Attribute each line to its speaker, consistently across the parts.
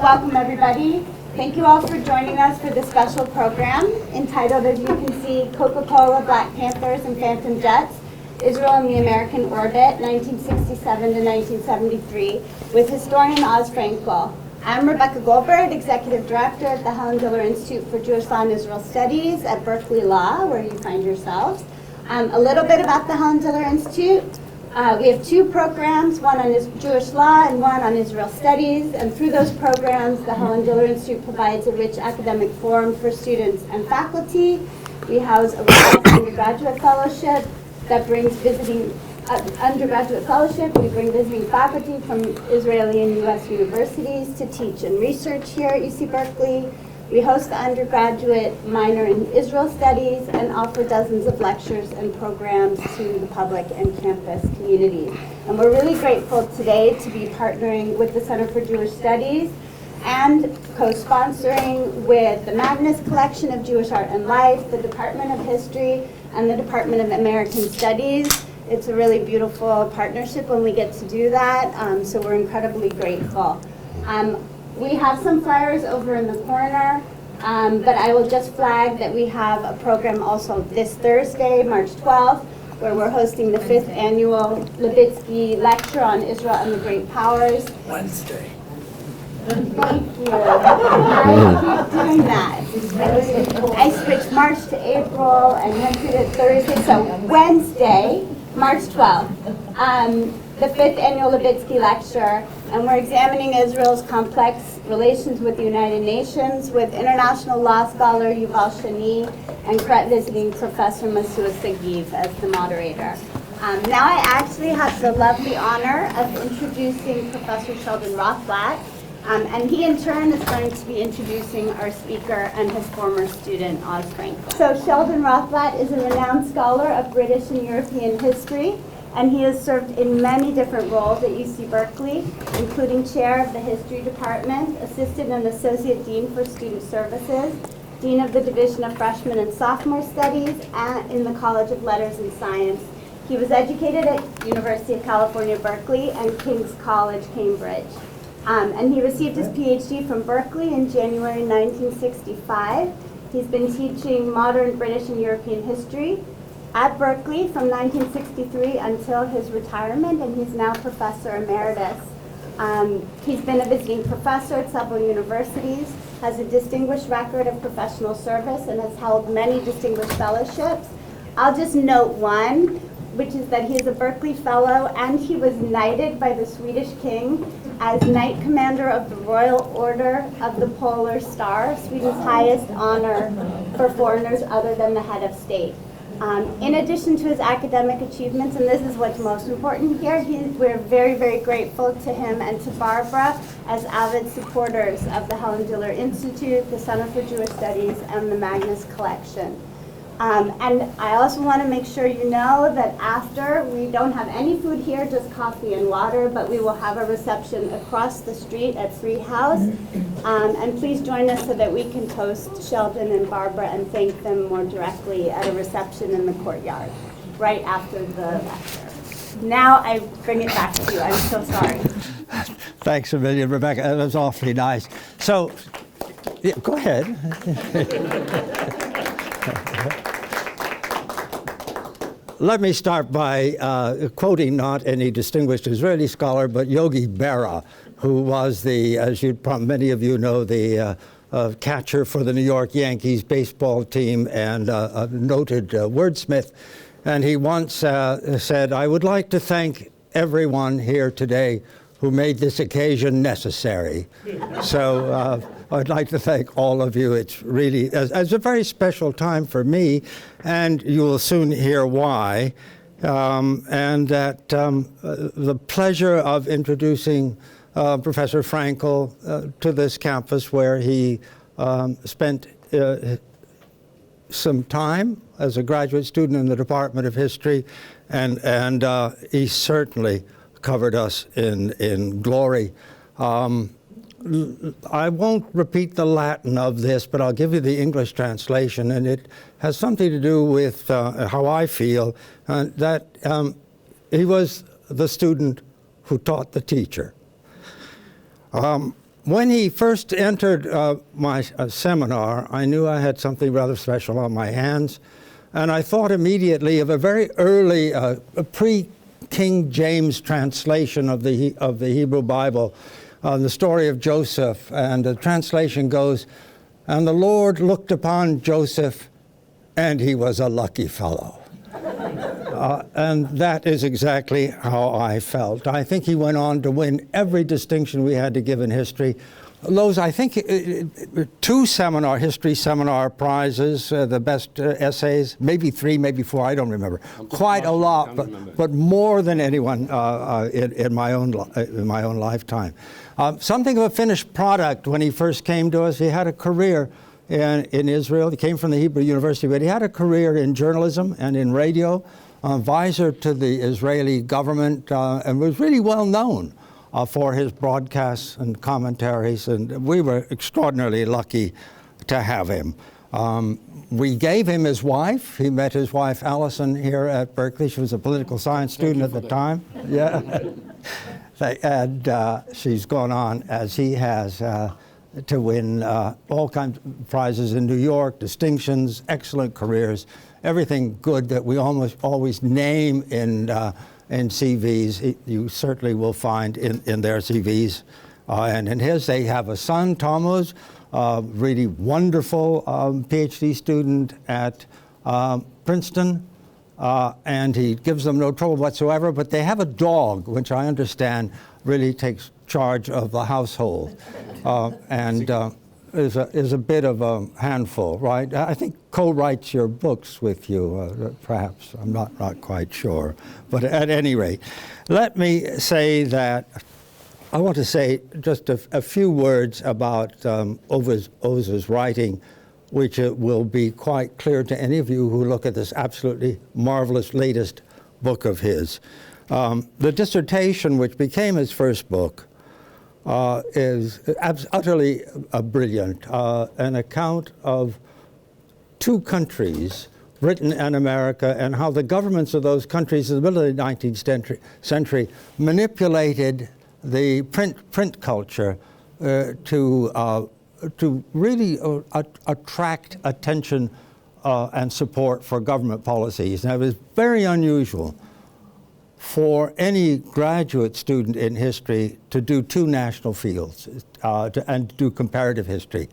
Speaker 1: Welcome everybody. Thank you all for joining us for this special program entitled, as you can see, Coca-Cola, Black Panthers, and Phantom Jets, Israel and the American Orbit, 1967 to 1973, with historian Oz Frankel. I'm Rebecca Goldberg, Executive Director at the Helen Diller Institute for Jewish Law and Israel Studies at Berkeley Law, where you find yourselves. A little bit about the Helen Diller Institute. We have two programs, one on Jewish law and one on Israel studies, and through those programs, the Helen Diller Institute provides a rich academic forum for students and faculty. We house a undergraduate fellowship that brings visiting undergraduate fellowship. We bring visiting faculty from Israeli and U.S. universities to teach and research here at UC Berkeley. We host the undergraduate minor in Israel studies and offer dozens of lectures and programs to the public and campus community. And we're really grateful today to be partnering with the Center for Jewish Studies and co-sponsoring with the Magnus Collection of Jewish Art and Life, the Department of History, and the Department of American Studies. It's a really beautiful partnership when we get to do that, so we're incredibly grateful. We have some flyers over in the corner, but I will just flag that we have a program also this Thursday, March 12th, where we're hosting the 5th annual Levitsky Lecture on Israel and the Great Powers.
Speaker 2: Wednesday.
Speaker 1: Thank you. I keep doing that. I switched March to April and then to Thursday, so Wednesday, March 12th. The 5th annual Levitsky Lecture, and we're examining Israel's complex relations with the United Nations with international law scholar Yuval Shani and CRET visiting professor Masua Sagiv as the moderator. Now I actually have the lovely honor of introducing Professor Sheldon Rothblatt, and he in turn is going to be introducing our speaker and his former student, Oz Frankel. So Sheldon Rothblatt is a renowned scholar of British and European history, and he has served in many different roles at UC Berkeley, including chair of the history department, assistant and associate dean for student services, dean of the division of freshman and sophomore studies in the College of Letters and Science. He was educated at University of California, Berkeley and King's College, Cambridge. And he received his PhD from Berkeley in January 1965. He's been teaching modern British and European history at Berkeley from 1963 until his retirement, and he's now Professor Emeritus. He's been a visiting professor at several universities, has a distinguished record of professional service, and has held many distinguished fellowships. I'll just note one, which is that he is a Berkeley Fellow, and he was knighted by the Swedish King as Knight Commander of the Royal Order of the Polar Star, Sweden's highest honor for foreigners other than the head of state. In addition to his academic achievements, and this is what's most important here, we're very, very grateful to him and to Barbara as avid supporters of the Helen Diller Institute, the Center for Jewish Studies, and the Magnus Collection. And I also want to make sure you know that after, we don't have any food here, just coffee and water, but we will have a reception across the street at Free House. And please join us so that we can toast Sheldon and Barbara and thank them more directly at a reception in the courtyard, right after the lecture. Now I bring it back to you. I'm so sorry.
Speaker 2: Thanks a million, Rebecca. That was awfully nice. So, yeah, go ahead. Let me start by quoting not any distinguished Israeli scholar, but Yogi Berra, who was as many of you know, the catcher for the New York Yankees baseball team and a noted wordsmith. And he once said, "I would like to thank everyone here today who made this occasion necessary." So I'd like to thank all of you. It's really as a very special time for me, and you will soon hear why. And that the pleasure of introducing Professor Frankel to this campus, where he spent some time as a graduate student in the Department of History, and he certainly covered us in glory. I won't repeat the Latin of this, but I'll give you the English translation, and it has something to do with how I feel, that he was the student who taught the teacher. When he first entered my seminar, I knew I had something rather special on my hands, and I thought immediately of a very early pre-King James translation of the Hebrew Bible, the story of Joseph, and the translation goes, "And the Lord looked upon Joseph, and he was a lucky fellow." And that is exactly how I felt. I think he went on to win every distinction we had to give in history. Those, I think, 2 history seminar prizes, the best essays, maybe 3, maybe 4, I don't remember. Quite a lot, but more than anyone in my own lifetime. Something of a finished product when he first came to us. He had a career in Israel. He came from the Hebrew University, but he had a career in journalism and in radio, advisor to the Israeli government, and was really well known for his broadcasts and commentaries, and we were extraordinarily lucky to have him. We gave him his wife. He met his wife, Allison, here at Berkeley. She was a political science student at the time. Yeah. And she's gone on, as he has, to win all kinds of prizes in New York, distinctions, excellent careers, everything good that we almost always name in CVs, you certainly will find in their CVs. And in his, they have a son, Tammuz, really wonderful PhD student at Princeton, and he gives them no trouble whatsoever, but they have a dog, which I understand really takes charge of the household, and is a bit of a handful, right? I think co-writes your books with you, perhaps. I'm not quite sure. But at any rate, let me say that I want to say just a few words about Oz's writing, which will be quite clear to any of you who look at this absolutely marvelous latest book of his. The dissertation, which became his first book, is utterly brilliant, an account of 2 countries, Britain and America, and how the governments of those countries in the middle of the 19th century manipulated the print culture to really attract attention and support for government policies. And it was very unusual for any graduate student in history to do 2 national fields and do comparative history.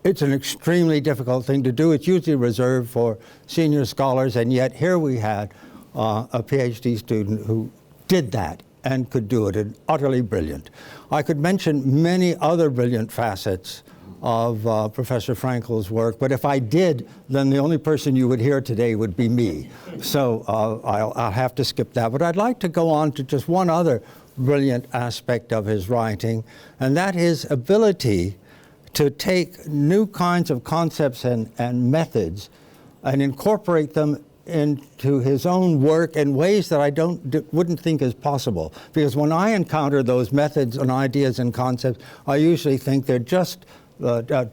Speaker 2: It's an extremely difficult thing to do. It's usually reserved for senior scholars, and yet here we had a PhD student who did that and could do it, and utterly brilliant. I could mention many other brilliant facets of Professor Frankel's work, but if I did, then the only person you would hear today would be me. So I'll have to skip that. But I'd like to go on to just one other brilliant aspect of his writing, and that his ability to take new kinds of concepts and methods and incorporate them into his own work in ways that I wouldn't think is possible. Because when I encounter those methods and ideas and concepts, I usually think they're just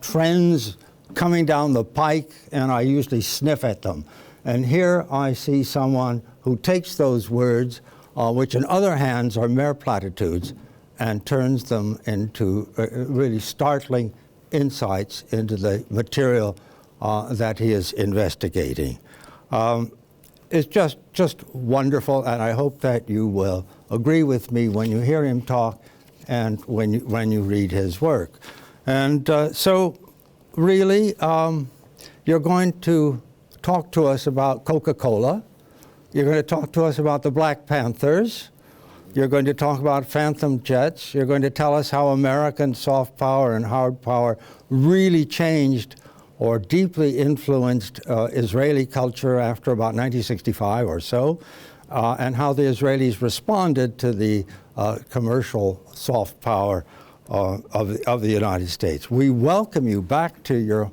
Speaker 2: trends coming down the pike, and I usually sniff at them. And here I see someone who takes those words, which in other hands are mere platitudes, and turns them into really startling insights into the material that he is investigating. It's just wonderful, and I hope that you will agree with me when you hear him talk and when you read his work. And so really, you're going to talk to us about Coca-Cola. You're going to talk to us about the Black Panthers. You're going to talk about phantom jets. You're going to tell us how American soft power and hard power really changed or deeply influenced Israeli culture after about 1965 or so, and how the Israelis responded to the commercial soft power of the United States. We welcome you back to your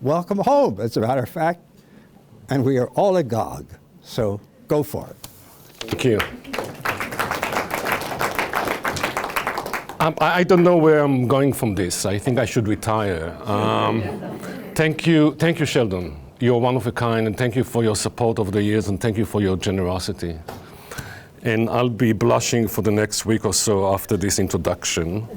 Speaker 2: welcome home, as a matter of fact, and we are all agog, so go for it.
Speaker 3: Thank you. I don't know where I'm going from this. I think I should retire. Thank you, Sheldon. You're one of a kind, and thank you for your support over the years, and thank you for your generosity. And I'll be blushing for the next week or so after this introduction.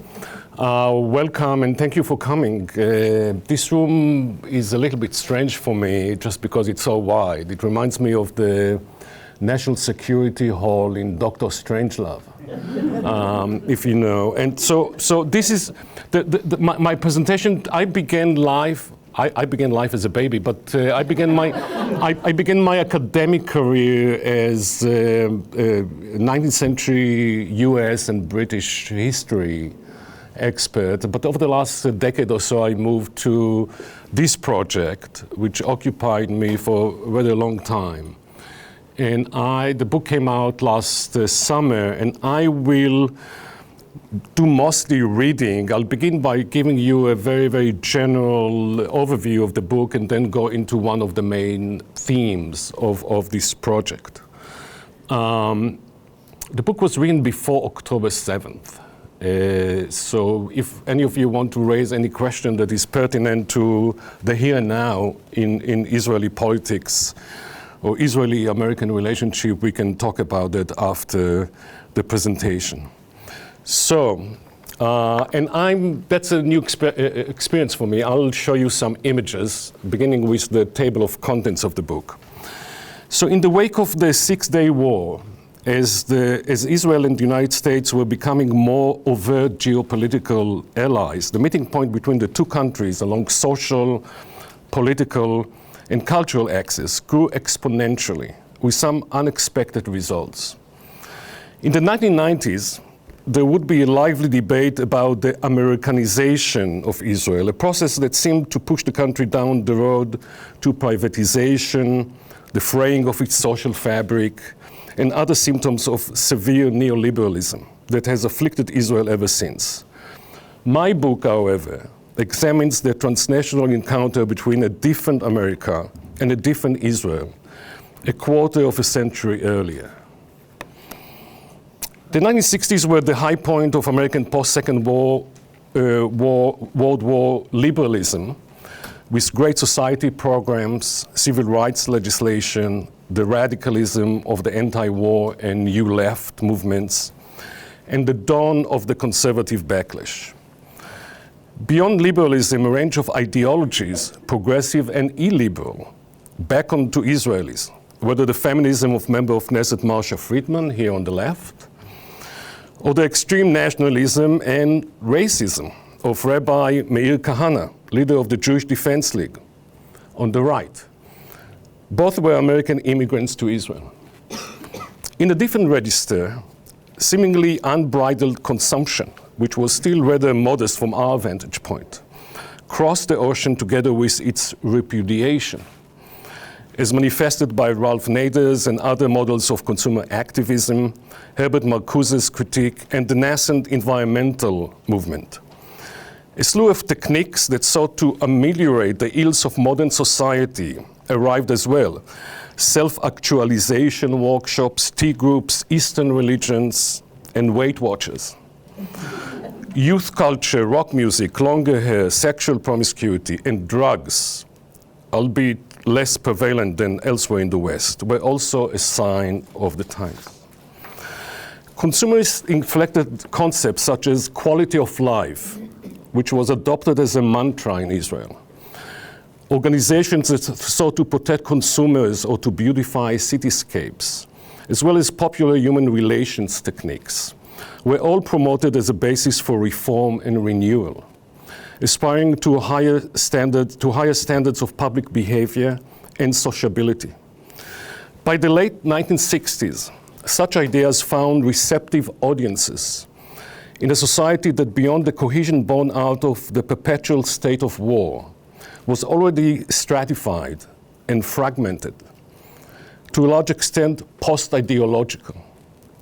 Speaker 3: Welcome and thank you for coming. This room is a little bit strange for me just because it's so wide. It reminds me of the National Security Hall in Dr. Strangelove, if you know. And so this is my presentation. I began life as a baby, but I began my academic career as 19th century U.S. and British history expert. But over the last decade or so, I moved to this project, which occupied me for a rather long time. And the book came out last summer, and I will do mostly reading. I'll begin by giving you a very, very general overview of the book and then go into one of the main themes of this project. The book was written before October 7th. So if any of you want to raise any question that is pertinent to the here and now in Israeli politics or Israeli-American relationship, we can talk about that after the presentation. So, that's a new experience for me. I'll show you some images, beginning with the table of contents of the book. So in the wake of the Six-Day War, as Israel and the United States were becoming more overt geopolitical allies, the meeting point between the two countries along social, political, and cultural axes grew exponentially with some unexpected results. In the 1990s, there would be a lively debate about the Americanization of Israel, a process that seemed to push the country down the road to privatization, the fraying of its social fabric, and other symptoms of severe neoliberalism that has afflicted Israel ever since. My book, however, examines the transnational encounter between a different America and a different Israel, a quarter of a century earlier. The 1960s were the high point of American post-Second World War liberalism, with Great Society programs, civil rights legislation, the radicalism of the anti-war and New Left movements, and the dawn of the conservative backlash. Beyond liberalism, a range of ideologies, progressive and illiberal, beckoned to Israelis, whether the feminism of member of Knesset Marsha Friedman, here on the left, or the extreme nationalism and racism of Rabbi Meir Kahane, leader of the Jewish Defense League, on the right. Both were American immigrants to Israel. In a different register, seemingly unbridled consumption, which was still rather modest from our vantage point, crossed the ocean together with its repudiation, as manifested by Ralph Nader's and other models of consumer activism, Herbert Marcuse's critique, and the nascent environmental movement. A slew of techniques that sought to ameliorate the ills of modern society arrived as well. Self-actualization workshops, tea groups, Eastern religions, and Weight Watchers. Youth culture, rock music, longer hair, sexual promiscuity, and drugs, albeit less prevalent than elsewhere in the West, were also a sign of the times. Consumerist-inflected concepts such as quality of life, which was adopted as a mantra in Israel, organizations that sought to protect consumers or to beautify cityscapes, as well as popular human relations techniques, were all promoted as a basis for reform and renewal, aspiring to higher standards of public behavior and sociability. By the late 1960s, such ideas found receptive audiences in a society that, beyond the cohesion born out of the perpetual state of war, was already stratified and fragmented, to a large extent post-ideological,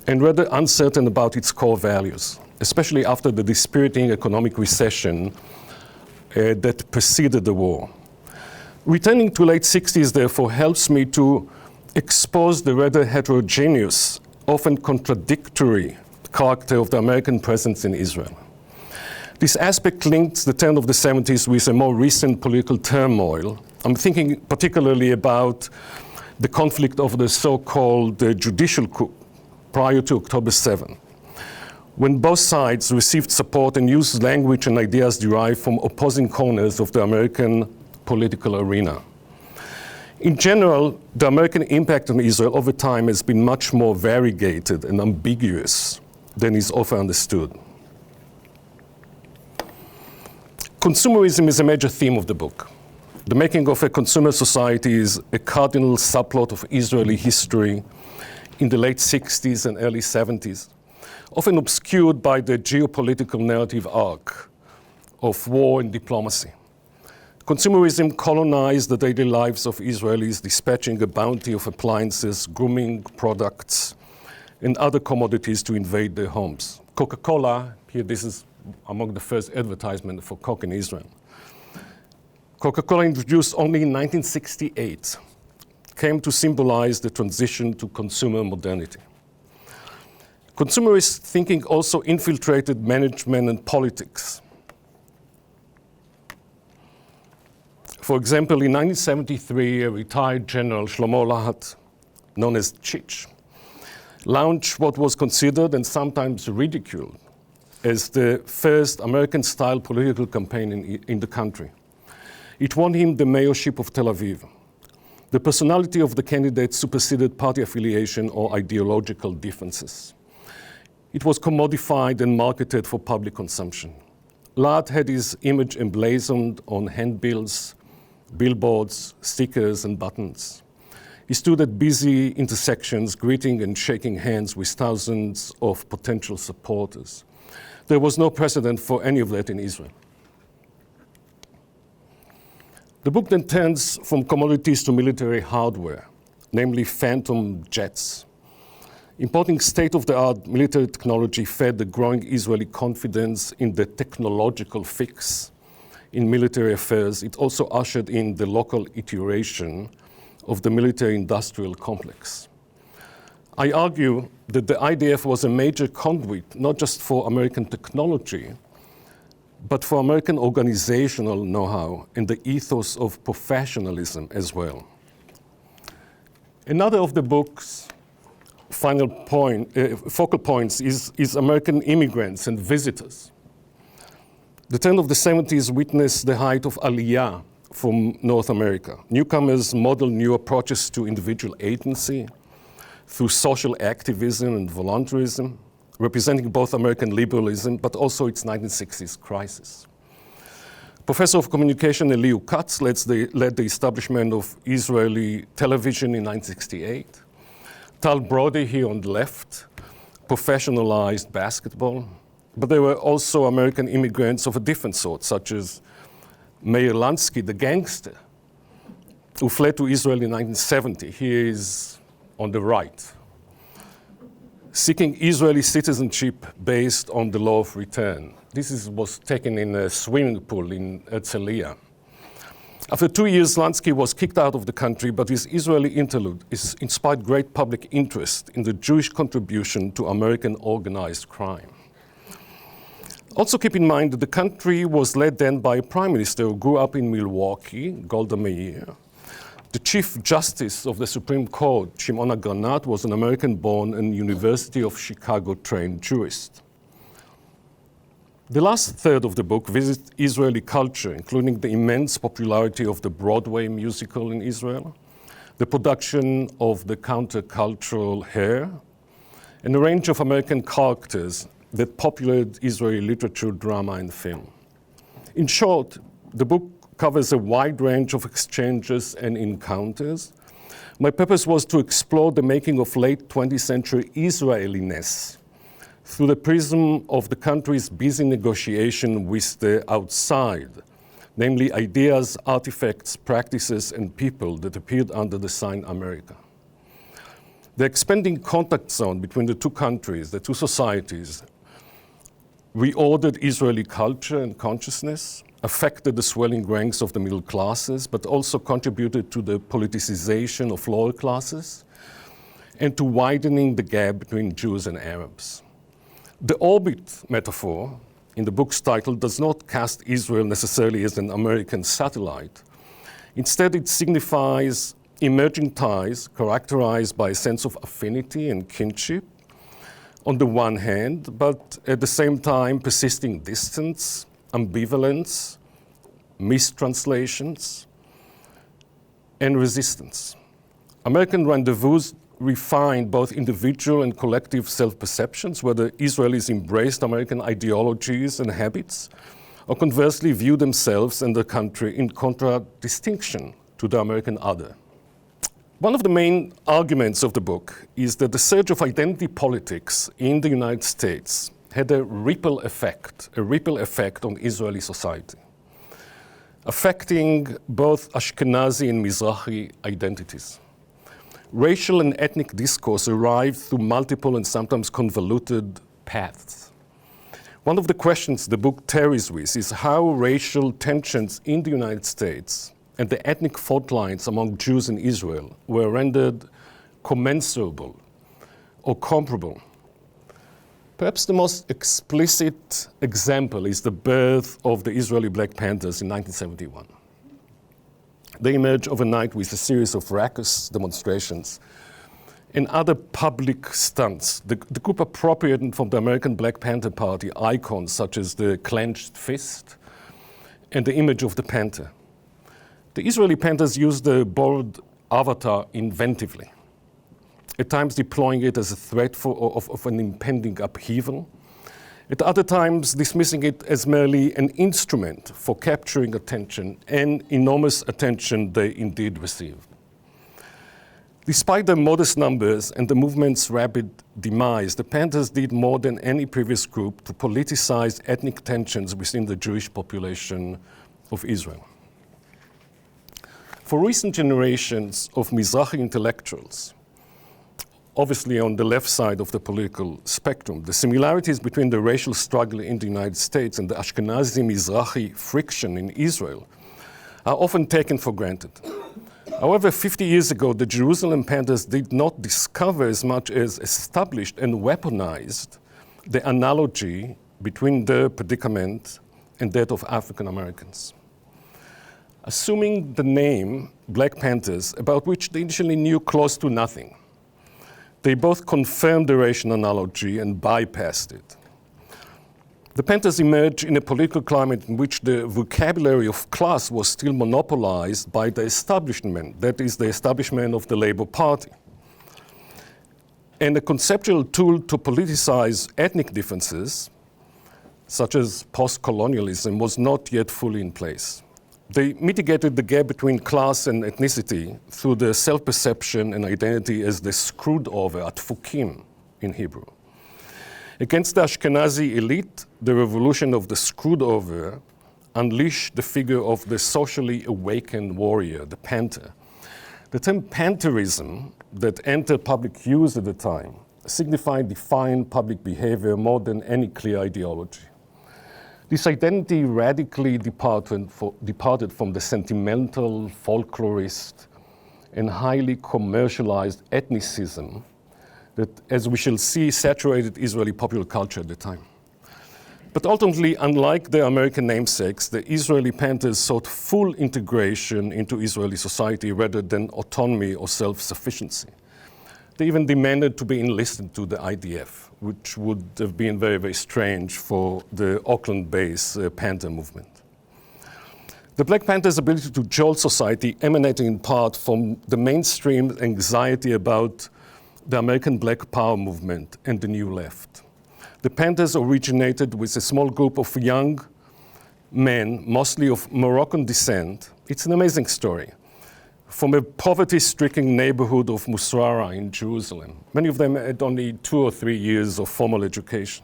Speaker 3: and rather uncertain about its core values, especially after the dispiriting economic recession that preceded the war. Returning to late 60s, therefore, helps me to expose the rather heterogeneous, often contradictory character of the American presence in Israel. This aspect links the turn of the 70s with a more recent political turmoil. I'm thinking particularly about the conflict of the so-called judicial coup prior to October 7, when both sides received support and used language and ideas derived from opposing corners of the American political arena. In general, the American impact on Israel over time has been much more variegated and ambiguous than is often understood. Consumerism is a major theme of the book. The making of a consumer society is a cardinal subplot of Israeli history in the late 60s and early 70s, often obscured by the geopolitical narrative arc of war and diplomacy. Consumerism colonized the daily lives of Israelis, dispatching a bounty of appliances, grooming products, and other commodities to invade their homes. Coca-Cola, here this is among the first advertisements for Coke in Israel. Coca-Cola, introduced only in 1968, came to symbolize the transition to consumer modernity. Consumerist thinking also infiltrated management and politics. For example, in 1973, a retired general, Shlomo Lahat, known as Chich, launched what was considered and sometimes ridiculed as the first American-style political campaign in the country. It won him the mayorship of Tel Aviv. The personality of the candidate superseded party affiliation or ideological differences. It was commodified and marketed for public consumption. Lahat had his image emblazoned on handbills, billboards, stickers, and buttons. He stood at busy intersections, greeting and shaking hands with thousands of potential supporters. There was no precedent for any of that in Israel. The book then turns from commodities to military hardware, namely phantom jets. Importing state-of-the-art military technology fed the growing Israeli confidence in the technological fix in military affairs. It also ushered in the local iteration of the military-industrial complex. I argue that the IDF was a major conduit, not just for American technology, but for American organizational know-how and the ethos of professionalism as well. Another of the book's focal points is American immigrants and visitors. The turn of the 70s witnessed the height of Aliyah from North America. Newcomers modeled new approaches to individual agency through social activism and voluntarism, representing both American liberalism but also its 1960s crisis. Professor of Communication Eliu Katz led the establishment of Israeli television in 1968. Tal Brody, here on the left, professionalized basketball. But there were also American immigrants of a different sort, such as Meir Lansky, the gangster, who fled to Israel in 1970. He is on the right, seeking Israeli citizenship based on the law of return. This was taken in a swimming pool in Herzliya. After 2 years, Lansky was kicked out of the country, but his Israeli interlude inspired great public interest in the Jewish contribution to American organized crime. Also keep in mind that the country was led then by a prime minister who grew up in Milwaukee, Golda Meir. The Chief Justice of the Supreme Court, Shimon Agranat, was an American-born and University of Chicago-trained jurist. The last third of the book visits Israeli culture, including the immense popularity of the Broadway musical in Israel, the production of the countercultural Hair, and a range of American characters that populated Israeli literature, drama, and film. In short, the book covers a wide range of exchanges and encounters. My purpose was to explore the making of late 20th century Israeliness through the prism of the country's busy negotiation with the outside, namely ideas, artifacts, practices, and people that appeared under the sign America. The expanding contact zone between the two countries, the two societies, reordered Israeli culture and consciousness, affected the swelling ranks of the middle classes, but also contributed to the politicization of lower classes and to widening the gap between Jews and Arabs. The orbit metaphor in the book's title does not cast Israel necessarily as an American satellite. Instead, it signifies emerging ties characterized by a sense of affinity and kinship, on the one hand, but at the same time persisting distance, ambivalence, mistranslations, and resistance. American Rendezvous refined both individual and collective self-perceptions, whether Israelis embraced American ideologies and habits, or conversely view themselves and the country in contradistinction to the American other. One of the main arguments of the book is that the surge of identity politics in the United States had a ripple effect on Israeli society, affecting both Ashkenazi and Mizrahi identities. Racial and ethnic discourse arrived through multiple and sometimes convoluted paths. One of the questions the book tarries with is how racial tensions in the United States and the ethnic fault lines among Jews in Israel were rendered commensurable or comparable. Perhaps the most explicit example is the birth of the Israeli Black Panthers in 1971. They emerged overnight with a series of raucous demonstrations and other public stunts. The group appropriated from the American Black Panther Party icons such as the clenched fist and the image of the panther. The Israeli Panthers used the borrowed avatar inventively, at times deploying it as a threat of an impending upheaval, at other times dismissing it as merely an instrument for capturing attention, and enormous attention they indeed received. Despite their modest numbers and the movement's rapid demise, the Panthers did more than any previous group to politicize ethnic tensions within the Jewish population of Israel. For recent generations of Mizrahi intellectuals, obviously on the left side of the political spectrum, the similarities between the racial struggle in the United States and the Ashkenazi-Mizrahi friction in Israel are often taken for granted. However, 50 years ago, the Jerusalem Panthers did not discover as much as established and weaponized the analogy between their predicament and that of African Americans. Assuming the name Black Panthers, about which they initially knew close to nothing, they both confirmed the racial analogy and bypassed it. The Panthers emerged in a political climate in which the vocabulary of class was still monopolized by the establishment, that is, the establishment of the Labour Party. And a conceptual tool to politicize ethnic differences, such as post-colonialism, was not yet fully in place. They mitigated the gap between class and ethnicity through the self-perception and identity as the screwed over, atfukim in Hebrew. Against the Ashkenazi elite, the revolution of the screwed over unleashed the figure of the socially awakened warrior, the panther. The term pantherism that entered public use at the time signified defiant public behavior more than any clear ideology. This identity radically departed from the sentimental, folklorist, and highly commercialized ethnicism that, as we shall see, saturated Israeli popular culture at the time. But ultimately, unlike their American namesakes, the Israeli Panthers sought full integration into Israeli society rather than autonomy or self-sufficiency. They even demanded to be enlisted to the IDF, which would have been very, very strange for the Auckland-based Panther movement. The Black Panthers' ability to jolt society emanated in part from the mainstream anxiety about the American Black Power movement and the New Left. The Panthers originated with a small group of young men, mostly of Moroccan descent. It's an amazing story. From a poverty-stricken neighborhood of Musrara in Jerusalem. Many of them had only 2 or 3 years of formal education.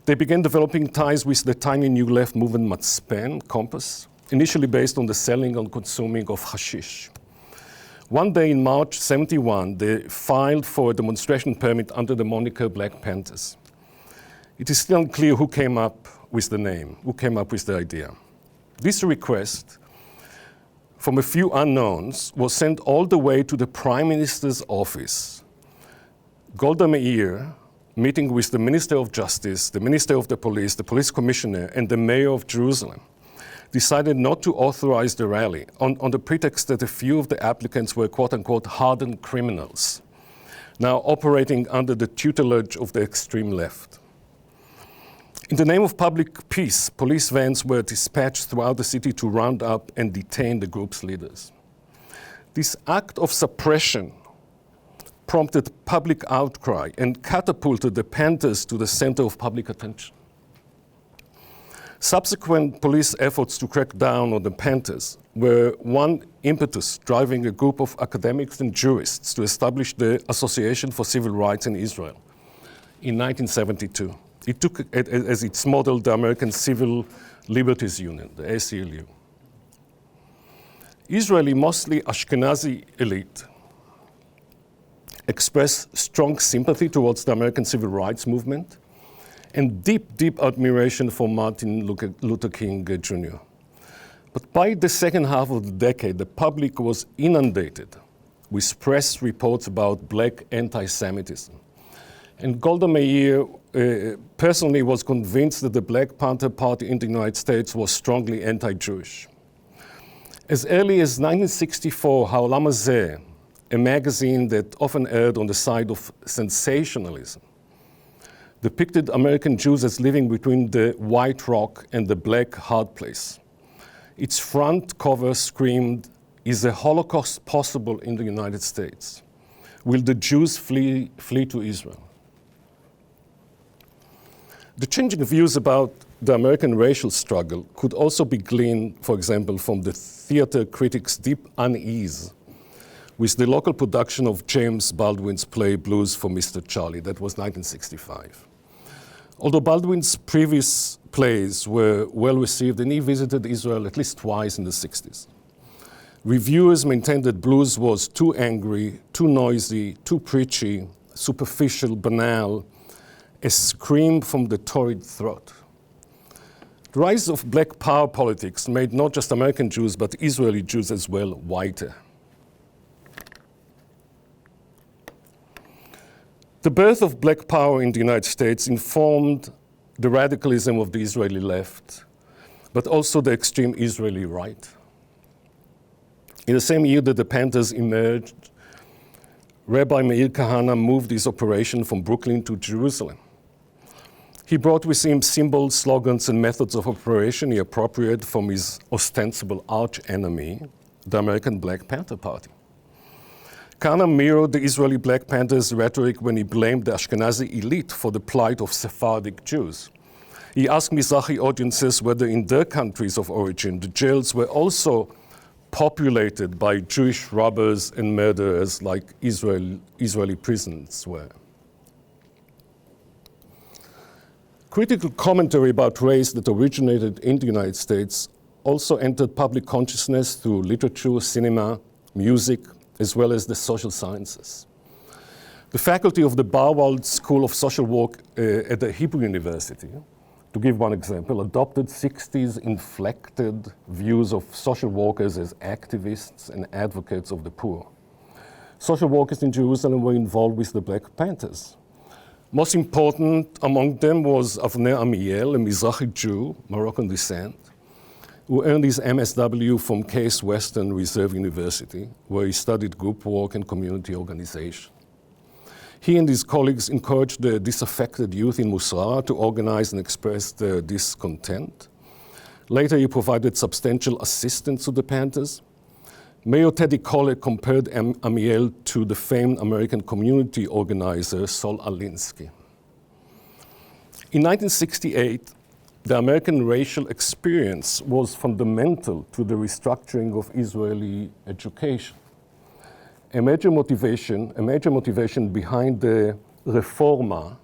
Speaker 3: They began developing ties with the tiny New Left movement Matzpen, Compass, initially based on the selling and consuming of hashish. One day in March 71, they filed for a demonstration permit under the moniker Black Panthers. It is still unclear who came up with the name, who came up with the idea. This request from a few unknowns was sent all the way to the Prime Minister's office. Golda Meir, meeting with the Minister of Justice, the Minister of the Police Commissioner, and the Mayor of Jerusalem, decided not to authorize the rally on the pretext that a few of the applicants were quote-unquote hardened criminals now operating under the tutelage of the extreme left. In the name of public peace, police vans were dispatched throughout the city to round up and detain the group's leaders. This act of suppression prompted public outcry and catapulted the Panthers to the center of public attention. Subsequent police efforts to crack down on the Panthers were one impetus driving a group of academics and jurists to establish the Association for Civil Rights in Israel in 1972. It took as its model the American Civil Liberties Union, the ACLU. Israeli, mostly Ashkenazi elite expressed strong sympathy towards the American civil rights movement and deep, deep admiration for Martin Luther King Jr. But by the second half of the decade, the public was inundated with press reports about black anti-Semitism. And Golda Meir personally was convinced that the Black Panther Party in the United States was strongly anti-Jewish. As early as 1964, Ha'olam Hazeh, a magazine that often erred on the side of sensationalism, depicted American Jews as living between the white rock and the black hard place. Its front cover screamed, "Is a Holocaust possible in the United States? Will the Jews flee to Israel?" The changing views about the American racial struggle could also be gleaned, for example, from the theater critics' deep unease with the local production of James Baldwin's play Blues for Mr. Charlie. That was 1965. Although Baldwin's previous plays were well received, and he visited Israel at least twice in the 60s. Reviewers maintained that Blues was too angry, too noisy, too preachy, superficial, banal, a scream from the torrid throat. The rise of black power politics made not just American Jews, but Israeli Jews as well whiter. The birth of black power in the United States informed the radicalism of the Israeli left, but also the extreme Israeli right. In the same year that the Panthers emerged, Rabbi Meir Kahane moved his operation from Brooklyn to Jerusalem. He brought with him symbols, slogans, and methods of operation he appropriated from his ostensible arch-enemy, the American Black Panther Party. Kahane mirrored the Israeli Black Panthers' rhetoric when he blamed the Ashkenazi elite for the plight of Sephardic Jews. He asked Mizrahi audiences whether in their countries of origin the jails were also populated by Jewish robbers and murderers like Israeli prisons were. Critical commentary about race that originated in the United States also entered public consciousness through literature, cinema, music, as well as the social sciences. The faculty of the Barwald School of Social Work at the Hebrew University, to give one example, adopted 60s inflected views of social workers as activists and advocates of the poor. Social workers in Jerusalem were involved with the Black Panthers. Most important among them was Avner Amiel, a Mizrahi Jew, Moroccan descent, who earned his MSW from Case Western Reserve University, where he studied group work and community organization. He and his colleagues encouraged the disaffected youth in Musra to organize and express their discontent. Later, he provided substantial assistance to the Panthers. Mayor Teddy Kollek compared Amiel to the famed American community organizer Sol Alinsky. In 1968, the American racial experience was fundamental to the restructuring of Israeli education. A major motivation behind the Reforma,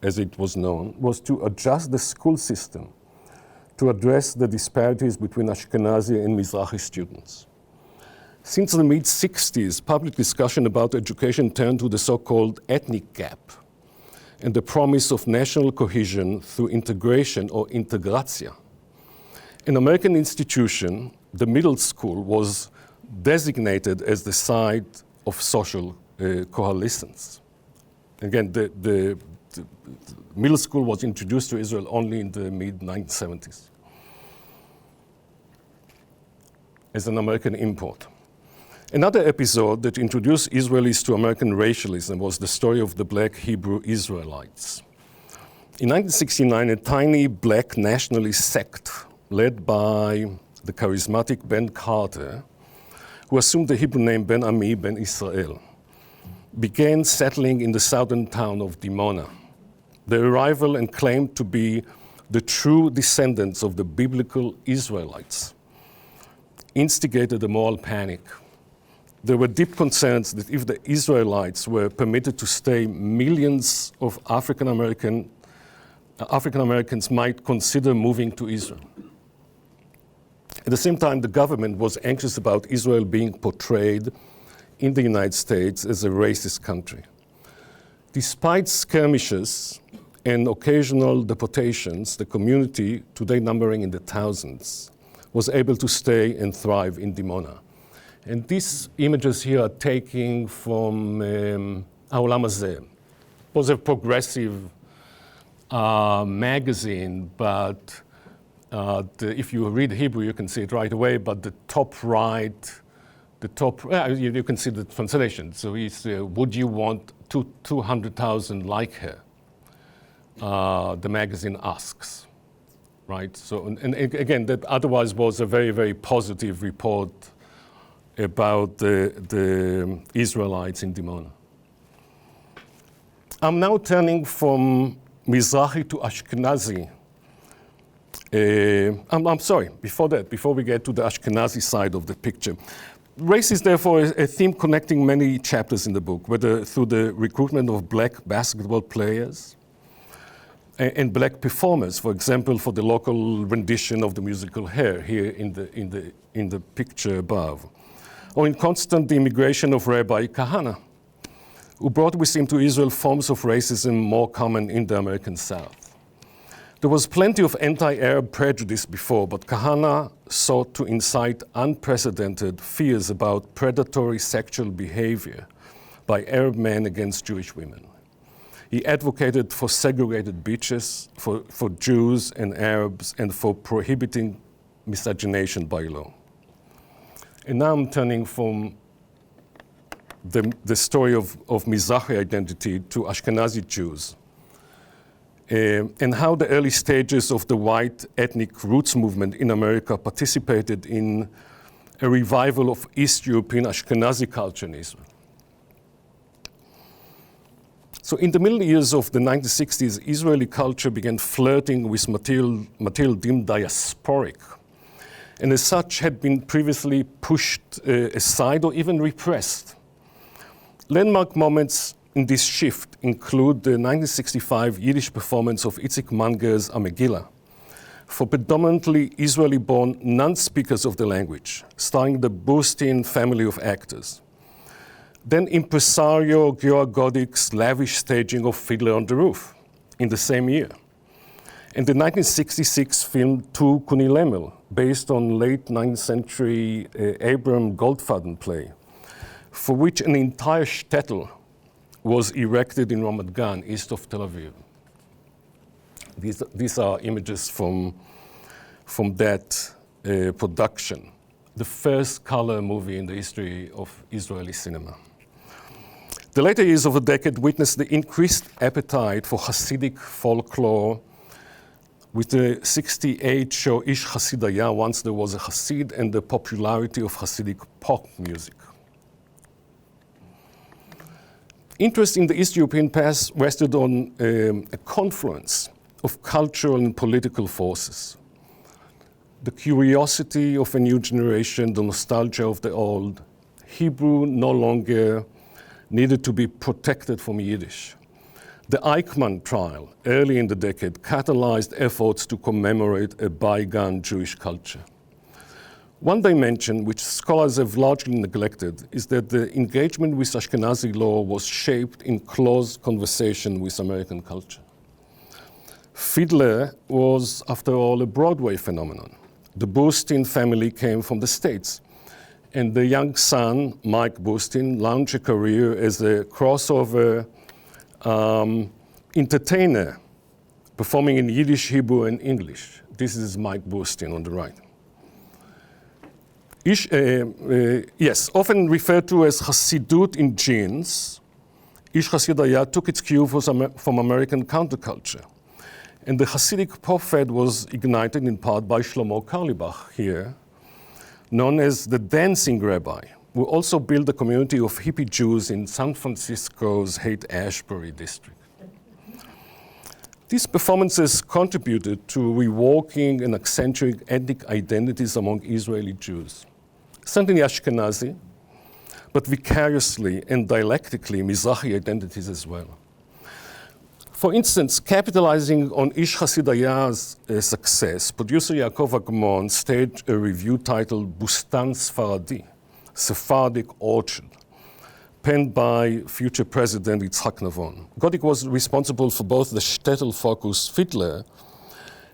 Speaker 3: as it was known, was to adjust the school system to address the disparities between Ashkenazi and Mizrahi students. Since the mid-60s, public discussion about education turned to the so-called ethnic gap and the promise of national cohesion through integration or integratsia. An American institution, the middle school, was designated as the site of social coalescence. Again, the middle school was introduced to Israel only in the mid-1970s as an American import. Another episode that introduced Israelis to American racialism was the story of the black Hebrew Israelites. In 1969, a tiny black nationalist sect led by the charismatic Ben Carter, who assumed the Hebrew name Ben Ami, Ben Israel, began settling in the southern town of Dimona. Their arrival and claimed to be the true descendants of the biblical Israelites instigated a moral panic. There were deep concerns that if the Israelites were permitted to stay, millions of African Americans might consider moving to Israel. At the same time, the government was anxious about Israel being portrayed in the United States as a racist country. Despite skirmishes and occasional deportations, the community, today numbering in the thousands, was able to stay and thrive in Dimona. And these images here are taken from Ha'olam Hazeh. It was a progressive magazine, but if you read Hebrew, you can see it right away, but the top right, you can see the translation. So it's, would you want 200,000 like her? The magazine asks, right? So, and again, that otherwise was a very, very positive report about the Israelites in Dimona. I'm now turning from Mizrahi to Ashkenazi. I'm sorry, before we get to the Ashkenazi side of the picture. Race is therefore a theme connecting many chapters in the book, whether through the recruitment of black basketball players and black performers, for example, for the local rendition of the musical Hair here in the picture above, or in constant immigration of Rabbi Kahana, who brought with him to Israel forms of racism more common in the American South. There was plenty of anti-Arab prejudice before, but Kahana sought to incite unprecedented fears about predatory sexual behavior by Arab men against Jewish women. He advocated for segregated beaches for Jews and Arabs and for prohibiting miscegenation by law. And now I'm turning from the story of Mizrahi identity to Ashkenazi Jews, and how the early stages of the white ethnic roots movement in America participated in a revival of East European Ashkenazi culture in Israel. So in the middle years of the 1960s, Israeli culture began flirting with material deemed diasporic, and as such had been previously pushed aside or even repressed. Landmark moments in this shift include the 1965 Yiddish performance of Itzik Manger's A Megillah for predominantly Israeli-born non-speakers of the language, starring the Burstein family of actors. Then impresario Giora Godik's lavish staging of Fiddler on the Roof in the same year. And the 1966 film Tu Kuni Lemel, based on late 19th century Abram Goldfaden play, for which an entire shtetl was erected in Ramat Gan, east of Tel Aviv. These are images from that production, the first color movie in the history of Israeli cinema. The later years of the decade witnessed the increased appetite for Hasidic folklore with the 1968 show Ish Hasidaya, Once There Was a Hasid, and the popularity of Hasidic pop music. Interest in the East European past rested on a confluence of cultural and political forces. The curiosity of a new generation, the nostalgia of the old. Hebrew no longer needed to be protected from Yiddish. The Eichmann trial, early in the decade, catalyzed efforts to commemorate a bygone Jewish culture. One dimension which scholars have largely neglected is that the engagement with Ashkenazi law was shaped in close conversation with American culture. Fiddler was, after all, a Broadway phenomenon. The Burstein family came from the States, and the young son, Mike Burstein, launched a career as a crossover entertainer, performing in Yiddish, Hebrew, and English. This is Mike Burstein on the right. Yes, often referred to as Hasidut in genes, Ish Hasidaya took its cue from American counterculture. And the Hasidic prophet was ignited in part by Shlomo Carlebach here, known as the dancing rabbi, who also built a community of hippie Jews in San Francisco's Haight-Ashbury district. These performances contributed to reworking and accentuating ethnic identities among Israeli Jews, certainly Ashkenazi, but vicariously and dialectically Mizrahi identities as well. For instance, capitalizing on Ish Hasidaya's success, producer Yaakov Agmon staged a review titled Bustan Sfaradi, Sephardic Orchard, penned by future President Yitzhak Navon. Godik was responsible for both the shtetl-focused Fiddler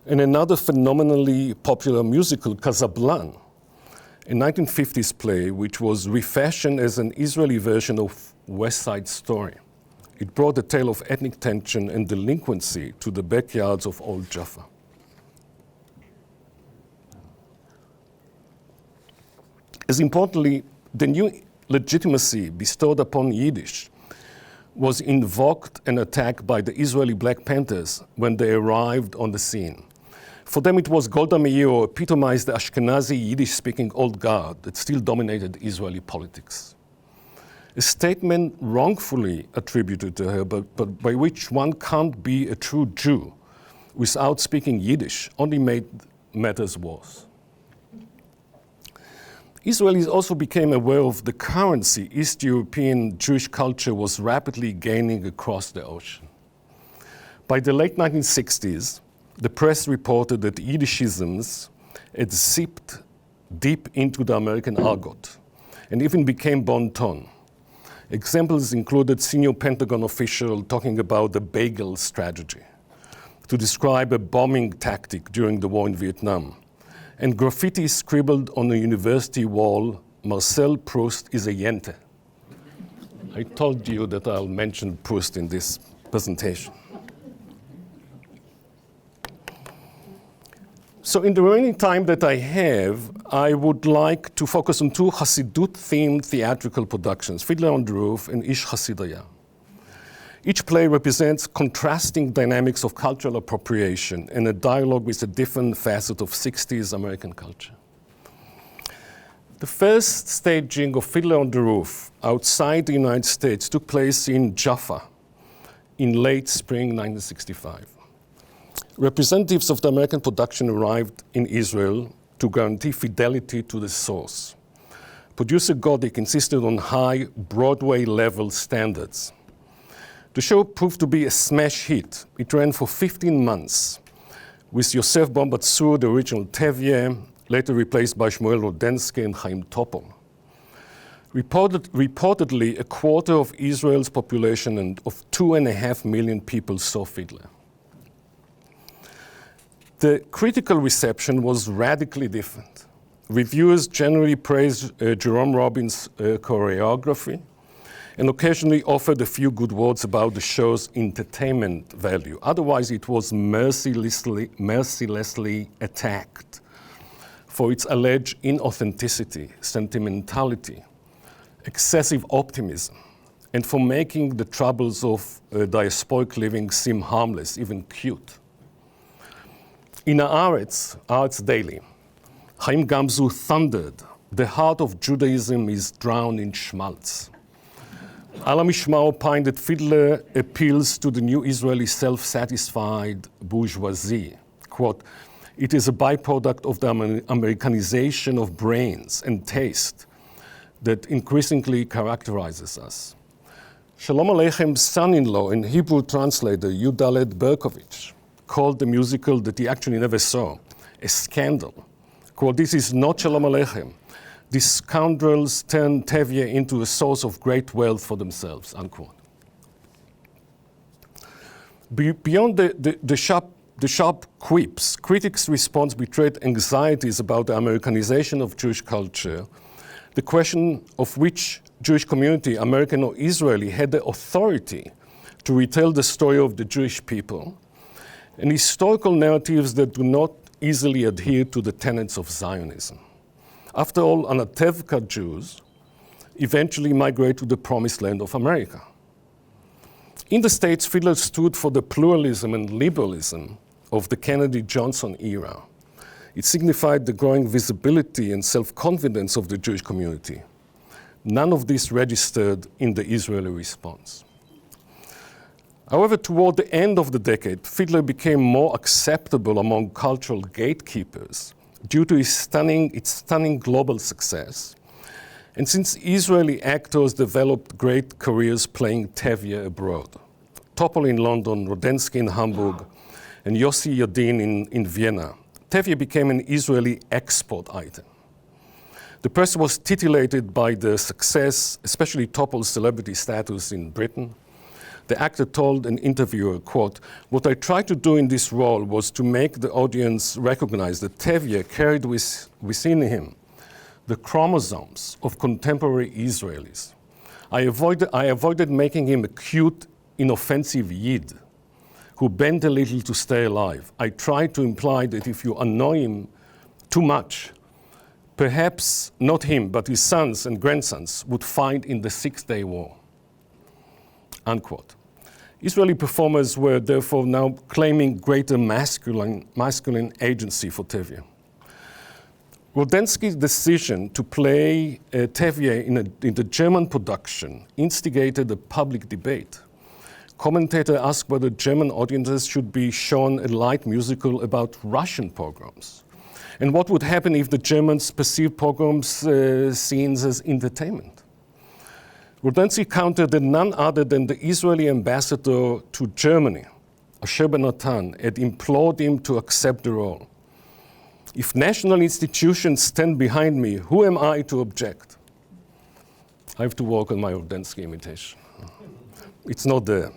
Speaker 3: and another phenomenally popular musical, Casablanca, a 1950s play which was refashioned as an Israeli version of West Side Story. It brought a tale of ethnic tension and delinquency to the backyards of old Jaffa. As importantly, the new legitimacy bestowed upon Yiddish was invoked and attacked by the Israeli Black Panthers when they arrived on the scene. For them, it was Golda Meir who epitomized the Ashkenazi Yiddish-speaking old guard that still dominated Israeli politics. A statement wrongfully attributed to her, but by which one can't be a true Jew without speaking Yiddish, only made matters worse. Israelis also became aware of the currency East European Jewish culture was rapidly gaining across the ocean. By the late 1960s, the press reported that Yiddishisms had seeped deep into the American argot and even became bon ton. Examples included senior Pentagon official talking about the bagel strategy to describe a bombing tactic during the war in Vietnam, and graffiti scribbled on a university wall, Marcel Proust is a Yente. I told you that I'll mention Proust in this presentation. So in the remaining time that I have, I would like to focus on two Hasidut-themed theatrical productions, Fiddler on the Roof and Ish Hasidaya. Each play represents contrasting dynamics of cultural appropriation and a dialogue with a different facet of 60s American culture. The first staging of Fiddler on the Roof outside the United States took place in Jaffa in late spring 1965. Representatives of the American production arrived in Israel to guarantee fidelity to the source. Producer Godik insisted on high Broadway-level standards. The show proved to be a smash hit. It ran for 15 months, with Yosef Bombatsur, the original Tevye, later replaced by Shmuel Rodensky and Chaim Topol. Reportedly, a quarter of Israel's population and of 2.5 million people saw Fiddler. The critical reception was radically different. Reviewers generally praised Jerome Robbins' choreography and occasionally offered a few good words about the show's entertainment value. Otherwise, it was mercilessly attacked for its alleged inauthenticity, sentimentality, excessive optimism, and for making the troubles of diasporic living seem harmless, even cute. In Arts Daily, Chaim Gamzu thundered, "The heart of Judaism is drowned in schmaltz." Ala Mishma opined that Fiddler appeals to the new Israeli self-satisfied bourgeoisie. Quote, "It is a byproduct of the Americanization of brains and taste that increasingly characterizes us." Shalom Aleicham's son-in-law and Hebrew translator, hdi. Berkeley, called the musical that he actually never saw a scandal. Quote, "This is not Shalom Aleichem. These scoundrels turn Tevye into a source of great wealth for themselves," unquote. Beyond the sharp quips, critics' response betrayed anxieties about the Americanization of Jewish culture, the question of which Jewish community, American or Israeli, had the authority to retell the story of the Jewish people, and historical narratives that do not easily adhere to the tenets of Zionism. After all, Anatevka Jews eventually migrate to the promised land of America. In the States, Fiedler stood for the pluralism and liberalism of the Kennedy-Johnson era. It signified the growing visibility and self-confidence of the Jewish community. None of this registered in the Israeli response. However, toward the end of the decade, Fiedler became more acceptable among cultural gatekeepers due to its stunning global success. And since Israeli actors developed great careers playing Tevye abroad, Topol in London, Rodensky in Hamburg, and Yossi Yadin in Vienna, Tevye became an Israeli export item. The press was titillated by the success, especially Topol's celebrity status in Britain. The actor told an interviewer, quote, "What I tried to do in this role was to make the audience recognize that Tevye carried within him the chromosomes of contemporary Israelis. I avoided making him a cute, inoffensive Yid who bent a little to stay alive. I tried to imply that if you annoy him too much, perhaps not him, but his sons and grandsons would fight in the Six-Day War." Unquote. Israeli performers were therefore now claiming greater masculine agency for Tevye. Rodensky's decision to play Tevye in the German production instigated a public debate. Commentators asked whether German audiences should be shown a light musical about Russian pogroms, and what would happen if the Germans perceived pogroms scenes as entertainment. Rodensky countered that none other than the Israeli ambassador to Germany, Asher Ben Natan, had implored him to accept the role. "If national institutions stand behind me, who am I to object?" I have to work on my Rodensky imitation. It's not there.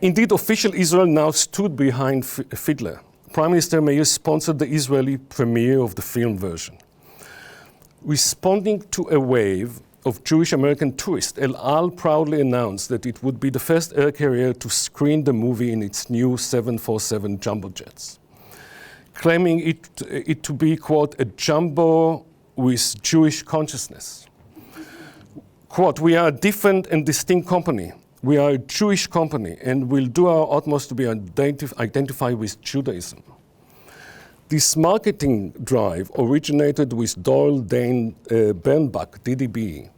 Speaker 3: Indeed, official Israel now stood behind Fiedler. Prime Minister Meir sponsored the Israeli premiere of the film version. Responding to a wave of Jewish American tourists, El Al proudly announced that it would be the first air carrier to screen the movie in its new 747 jumbo jets, claiming it to be, quote, "a jumbo with Jewish consciousness." Quote, "We are a different and distinct company. We are a Jewish company and will do our utmost to be identified with Judaism." This marketing drive originated with Doyle Dane Bernbach, DDB,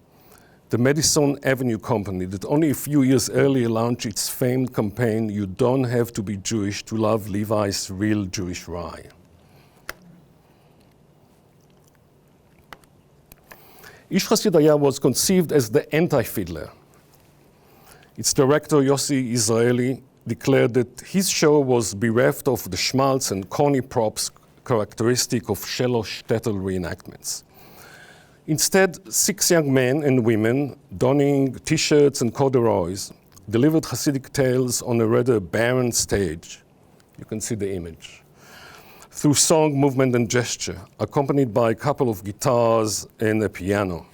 Speaker 3: the Madison Avenue company that only a few years earlier launched its famed campaign, "You don't have to be Jewish to love Levi's real Jewish rye." Ish Hasidaya was conceived as the anti-Fiedler. Its director, Yossi Israeli, declared that his show was bereft of the schmaltz and corny props characteristic of shallow shtetl reenactments. Instead, 6 young men and women, donning T-shirts and corduroys, delivered Hasidic tales on a rather barren stage. You can see the image. Through song, movement, and gesture, accompanied by a couple of guitars and a piano.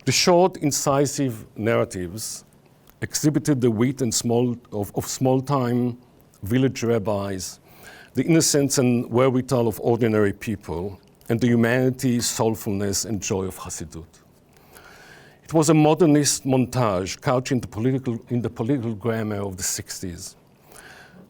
Speaker 3: The short, incisive narratives exhibited the wit and of small-time village rabbis, the innocence and wherewithal of ordinary people, and the humanity, soulfulness, and joy of Hasidut. It was a modernist montage couched in the political grammar of the 60s.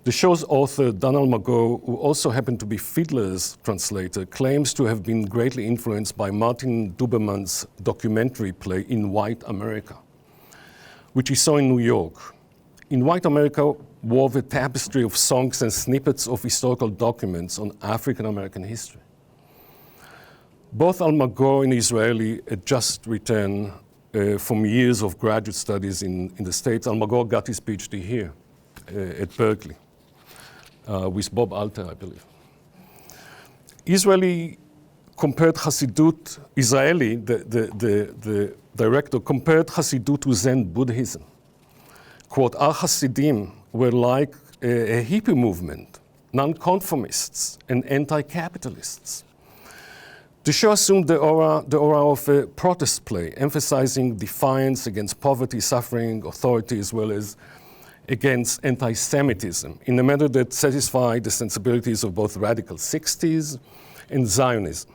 Speaker 3: The show's author, Dan Almaguer, who also happened to be Fiedler's translator, claims to have been greatly influenced by Martin Duberman's documentary play In White America, which he saw in New York. In White America wove a tapestry of songs and snippets of historical documents on African American history. Both Almaguer and Israeli had just returned from years of graduate studies in the States. Almaguer got his PhD here at Berkeley with Bob Alter, I believe. Israeli, the director, compared Hasidut to Zen Buddhism. Quote, "Our Hasidim were like a hippie movement, nonconformists and anti-capitalists." The show assumed the aura of a protest play, emphasizing defiance against poverty, suffering, authority, as well as against anti-Semitism in a manner that satisfied the sensibilities of both radical 60s and Zionism.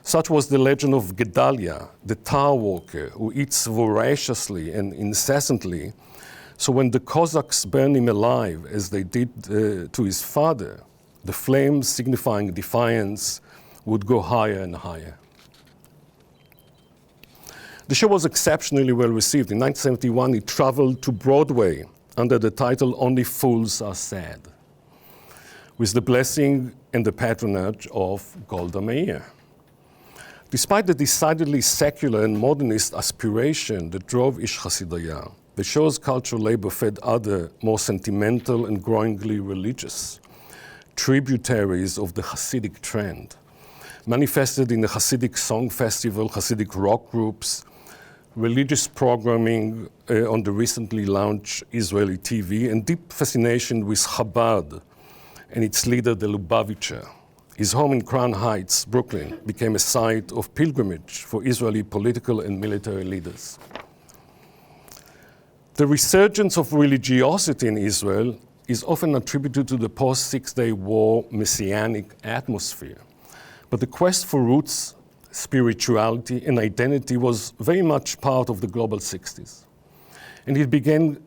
Speaker 3: Such was the legend of Gedalia, the tar walker, who eats voraciously and incessantly. So when the Cossacks burn him alive, as they did to his father, the flames signifying defiance would go higher and higher. The show was exceptionally well received. In 1971, it traveled to Broadway under the title Only Fools Are Sad, with the blessing and the patronage of Golda Meir. Despite the decidedly secular and modernist aspiration that drove Ish Hasidaya, the show's cultural labor fed other, more sentimental and growingly religious tributaries of the Hasidic trend, manifested in the Hasidic Song Festival, Hasidic rock groups, religious programming on the recently launched Israeli TV, and deep fascination with Chabad and its leader, the Lubavitcher. His home in Crown Heights, Brooklyn, became a site of pilgrimage for Israeli political and military leaders. The resurgence of religiosity in Israel is often attributed to the post-Six-Day War messianic atmosphere. But the quest for roots, spirituality, and identity was very much part of the global 60s. And it began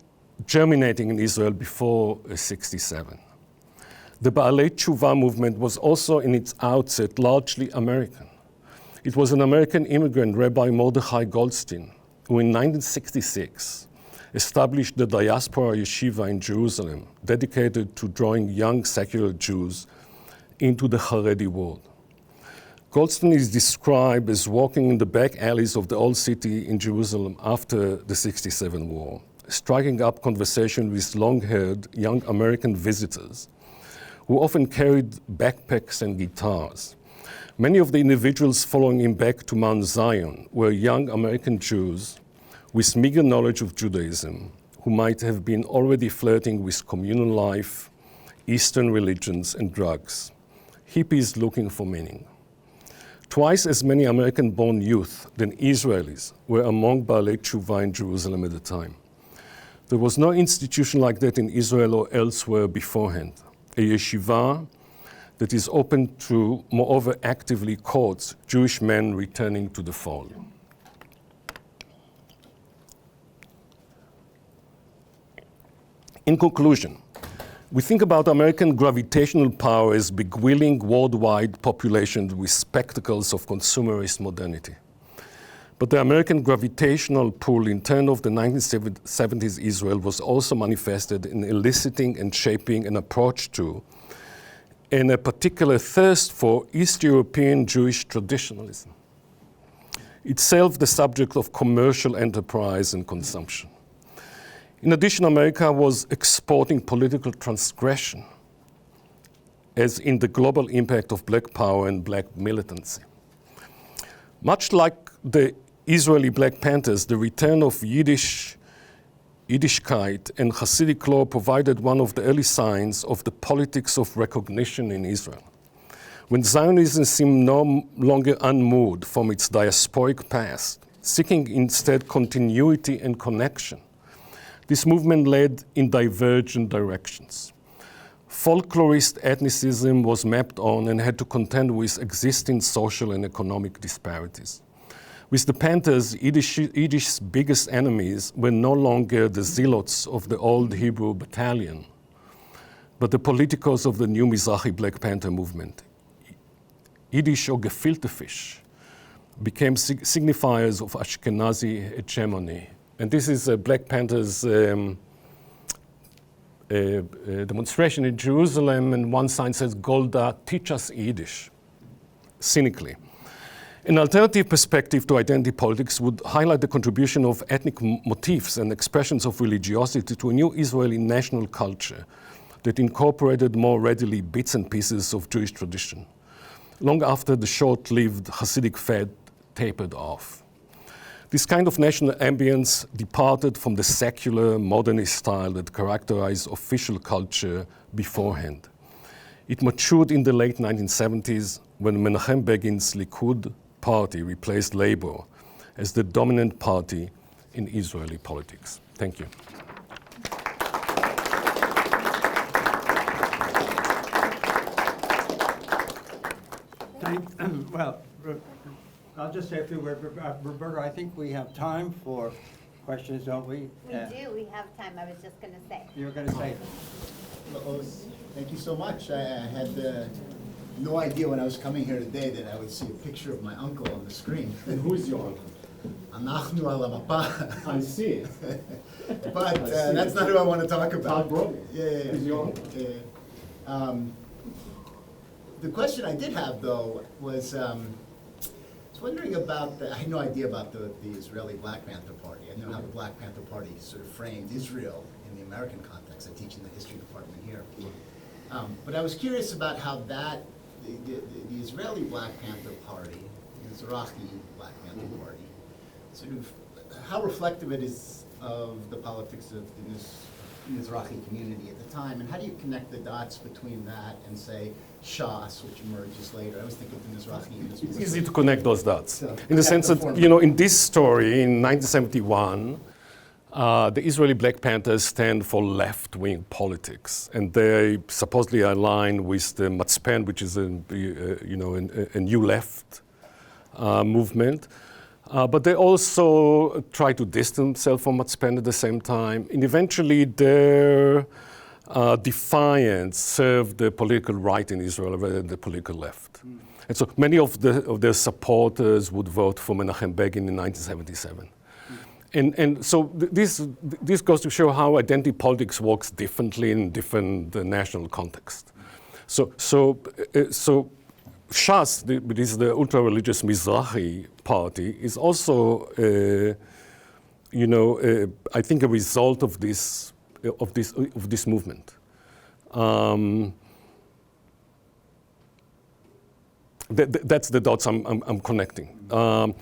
Speaker 3: germinating in Israel before 67. The Baalei Tshuva movement was also in its outset largely American. It was an American immigrant, Rabbi Mordechai Goldstein, who in 1966 established the diaspora yeshiva in Jerusalem, dedicated to drawing young secular Jews into the Haredi world. Goldstein is described as walking in the back alleys of the old city in Jerusalem after the 67 war, striking up conversation with long-haired young American visitors who often carried backpacks and guitars. Many of the individuals following him back to Mount Zion were young American Jews with meager knowledge of Judaism, who might have been already flirting with communal life, Eastern religions, and drugs, hippies looking for meaning. Twice as many American-born youth than Israelis were among Baalei Tshuva in Jerusalem at the time. There was no institution like that in Israel or elsewhere beforehand. A yeshiva that is open to, moreover, actively courts Jewish men returning to the fold. In conclusion, we think about American gravitational power as beguiling worldwide populations with spectacles of consumerist modernity. But the American gravitational pull in turn of the 1970s Israel was also manifested in eliciting and shaping an approach to, and a particular thirst for, East European Jewish traditionalism, itself the subject of commercial enterprise and consumption. In addition, America was exporting political transgression, as in the global impact of black power and black militancy. Much like the Israeli Black Panthers, the return of Yiddishkeit and Hasidic law provided one of the early signs of the politics of recognition in Israel. When Zionism seemed no longer unmoored from its diasporic past, seeking instead continuity and connection, this movement led in divergent directions. Folklorist ethnicism was mapped on and had to contend with existing social and economic disparities. With the Panthers, Yiddish's biggest enemies were no longer the zealots of the old Hebrew battalion, but the politicos of the new Mizrahi Black Panther movement. Yiddish, or gefilte fish, became signifiers of Ashkenazi hegemony. And this is Black Panther's demonstration in Jerusalem, and one sign says, Golda, teach us Yiddish, cynically. An alternative perspective to identity politics would highlight the contribution of ethnic motifs and expressions of religiosity to a new Israeli national culture that incorporated more readily bits and pieces of Jewish tradition, long after the short-lived Hasidic fad tapered off. This kind of national ambience departed from the secular modernist style that characterized official culture beforehand. It matured in the late 1970s when Menachem Begin's Likud party replaced Labour as the dominant party in Israeli politics. Thank you.
Speaker 2: Well, I'll just say a few words. Roberta, I think we have time for questions, don't we?
Speaker 1: We do, we have time, I was just gonna say.
Speaker 2: You were going to say.
Speaker 4: Oz, thank you so much. I had no idea when I was coming here today that I would see a picture of my uncle on the screen.
Speaker 3: And who is your uncle?
Speaker 4: Anachnu al hamapa.
Speaker 3: I see.
Speaker 4: But that's not who I want to talk about. Yeah.
Speaker 3: Is your uncle?
Speaker 4: Yeah. The question I did have, though, was I was wondering about I had no idea about the Israeli Black Panther Party. I know how the Black Panther Party sort of framed Israel in the American context. I teach in the history department here. But I was curious about how that, the Israeli Black Panther Party, the Mizrahi Black Panther Party, sort of how reflective it is of the politics of the Mizrahi community at the time, and how do you connect the dots between that and, say, Shas, which emerges later? I was thinking of the Mizrahi as
Speaker 3: It's easy to connect those dots.
Speaker 4: So,
Speaker 3: In the sense that,
Speaker 4: form.
Speaker 3: you know, in this story, in 1971, the Israeli Black Panthers stand for left-wing politics, and they supposedly align with the Matzpen, which is a new left movement. But they also try to distance themselves from Matzpen at the same time, and eventually their defiance served the political right in Israel rather than the political left. And so many of their supporters would vote for Menachem Begin in 1977. And so this goes to show how identity politics works differently in different national contexts. So Shas, this is the ultra-religious Mizrahi party, is also, I think, a result of this movement. That's the dots I'm connecting. And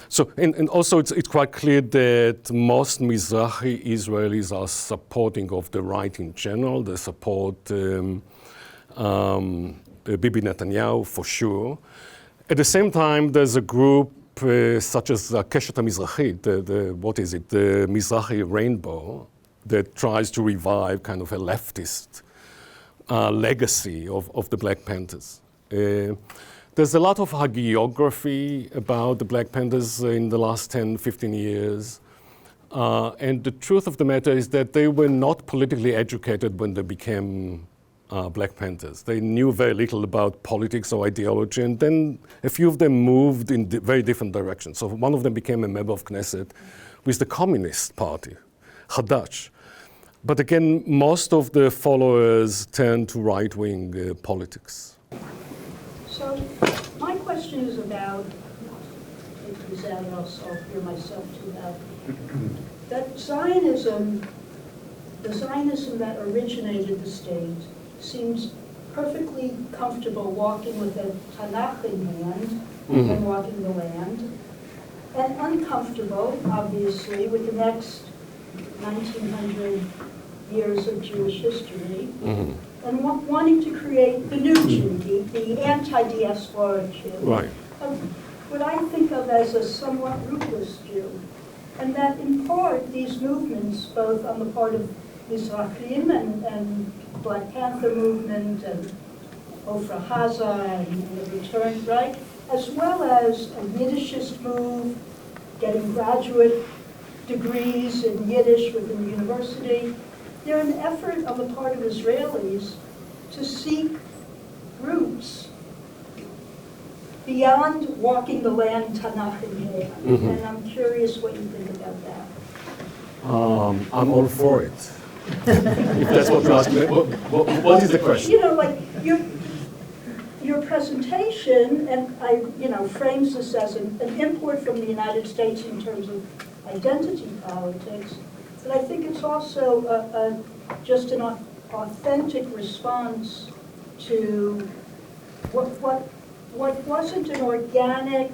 Speaker 3: also it's quite clear that most Mizrahi Israelis are supporting of the right in general. They support Bibi Netanyahu for sure. At the same time, there's a group such as Keshet HaMizrahit, the Mizrahi Rainbow, that tries to revive kind of a leftist legacy of the Black Panthers. There's a lot of hagiography about the Black Panthers in the last 10, 15 years. And the truth of the matter is that they were not politically educated when they became Black Panthers. They knew very little about politics or ideology, and then a few of them moved in very different directions. So one of them became a member of Knesset with the Communist Party, Hadash. But again, most of the followers turned to right-wing politics.
Speaker 5: So my question is about, I'll hear myself too loud, that Zionism, the Zionism that originated the state, seems perfectly comfortable walking with a Tanakh in hand and walking the land, and uncomfortable, obviously, with the next 1900 years of Jewish history, and wanting to create the new Jew, the anti-diaspora Jew,
Speaker 3: Right.
Speaker 5: what I think of as a somewhat rootless Jew. And that in part, these movements, both on the part of Mizrahim and Black Panther movement and Ofra Haza and the return, right? As well as a Yiddishist move, getting graduate degrees in Yiddish within the university. They're an effort on the part of Israelis to seek roots beyond walking the land Tanakh in hand. And I'm curious what you think about that.
Speaker 3: I'm all for it. If that's what you're asking, what is the question?
Speaker 5: You know, like your presentation, and frames this as an import from the United States in terms of identity politics, but I think it's also just an authentic response to what wasn't an organic,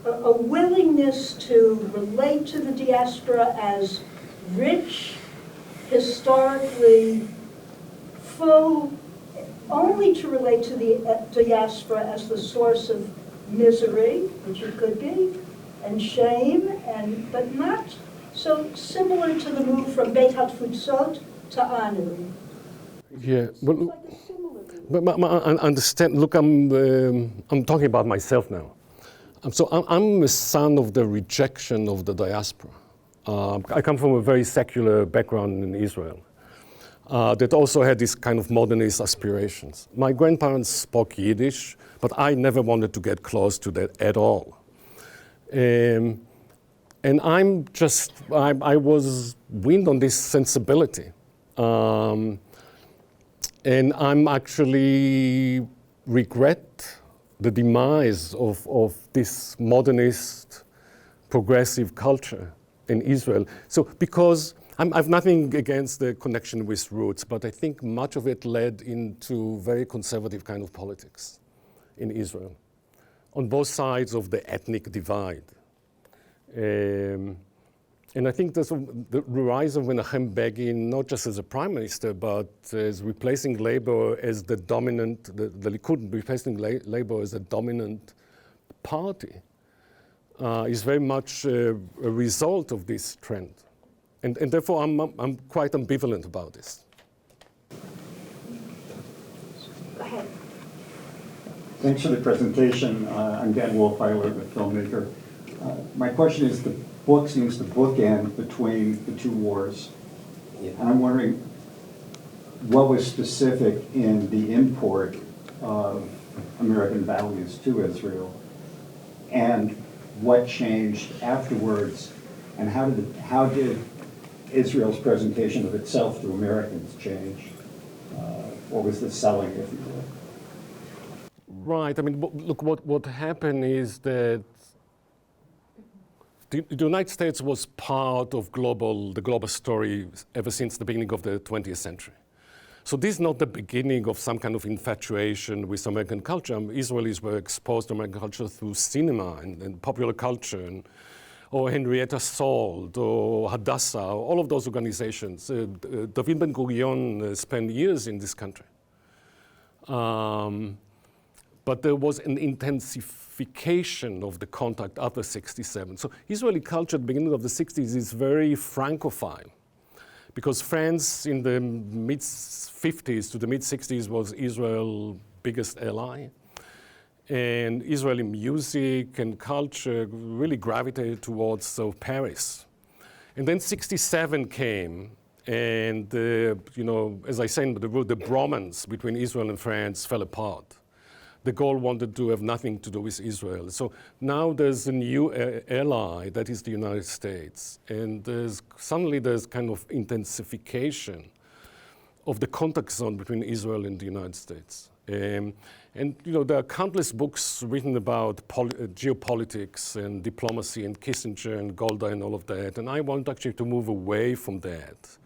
Speaker 5: a willingness to relate to the diaspora as rich, historically full, only to relate to the diaspora as the source of misery, which it could be, and shame, but not so similar to the move from Beit HaTfutzot to Anu.
Speaker 3: Yeah,
Speaker 5: It's like a similar
Speaker 3: But I understand. Look, I'm talking about myself now. I'm a son of the rejection of the diaspora. I come from a very secular background in Israel that also had this kind of modernist aspirations. My grandparents spoke Yiddish, but I never wanted to get close to that at all. And I was weaned on this sensibility. And I'm actually regret the demise of this modernist, progressive culture in Israel. So because I've nothing against the connection with roots, but I think much of it led into very conservative kind of politics in Israel, on both sides of the ethnic divide. And I think the rise of Menachem Begin, not just as a prime minister, but as replacing Labour as the dominant, the Likud replacing Labour as the dominant party, is very much a result of this trend. And therefore, I'm quite ambivalent about this.
Speaker 1: Go ahead.
Speaker 6: Thanks for the presentation. I'm Dan Wolfeiler, the filmmaker. My question is, the book seems to bookend between the two wars. And I'm wondering what was specific in the import of American values to Israel, and what changed afterwards, and how did Israel's presentation of itself to Americans change? What was the selling, if you will?
Speaker 3: Right. I mean, look, what happened is that the United States was part of the global story ever since the beginning of the 20th century. So this is not the beginning of some kind of infatuation with American culture. Israelis were exposed to American culture through cinema and popular culture, or Henrietta Salt, or Hadassah, all of those organizations. David Ben-Gurion spent years in this country. But there was an intensification of the contact after 67. So Israeli culture at the beginning of the 60s is very Francophile, because France in the mid-50s to the mid-60s was Israel's biggest ally. And Israeli music and culture really gravitated towards Paris. And then 67 came, and as I said, the bromance between Israel and France fell apart. De Gaulle wanted to have nothing to do with Israel. So now there's a new ally, that is the United States. And suddenly there's kind of intensification of the contact zone between Israel and the United States. And there are countless books written about geopolitics and diplomacy and Kissinger and Golda and all of that. And I want actually to move away from that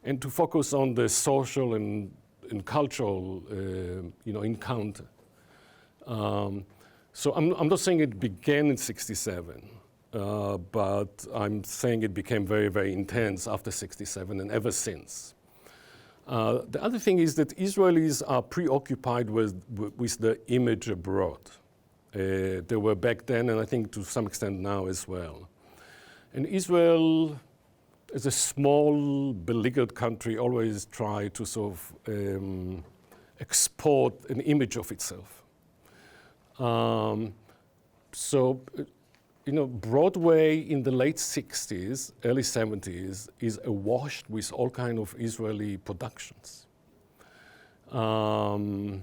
Speaker 3: and to focus on the social and cultural encounter. So I'm not saying it began in 67, but I'm saying it became very, very intense after 67 and ever since. The other thing is that Israelis are preoccupied with the image abroad. They were back then, and I think to some extent now as well. And Israel, as a small, beleaguered country, always tried to sort of export an image of itself. Broadway in the late 60s, early 70s is awash with all kind of Israeli productions. One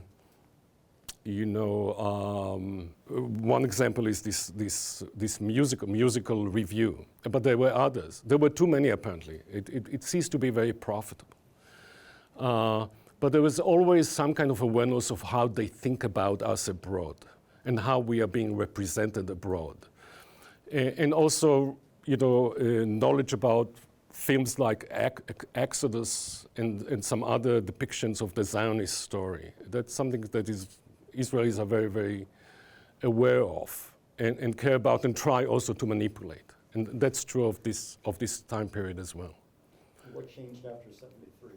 Speaker 3: example is this musical review, but there were others. There were too many apparently. It ceased to be very profitable. But there was always some kind of awareness of how they think about us abroad and how we are being represented abroad. And also, knowledge about films like Exodus and some other depictions of the Zionist story. That's something that Israelis are very, very aware of and care about and try also to manipulate. And that's true of this time period as well.
Speaker 6: What changed after 73?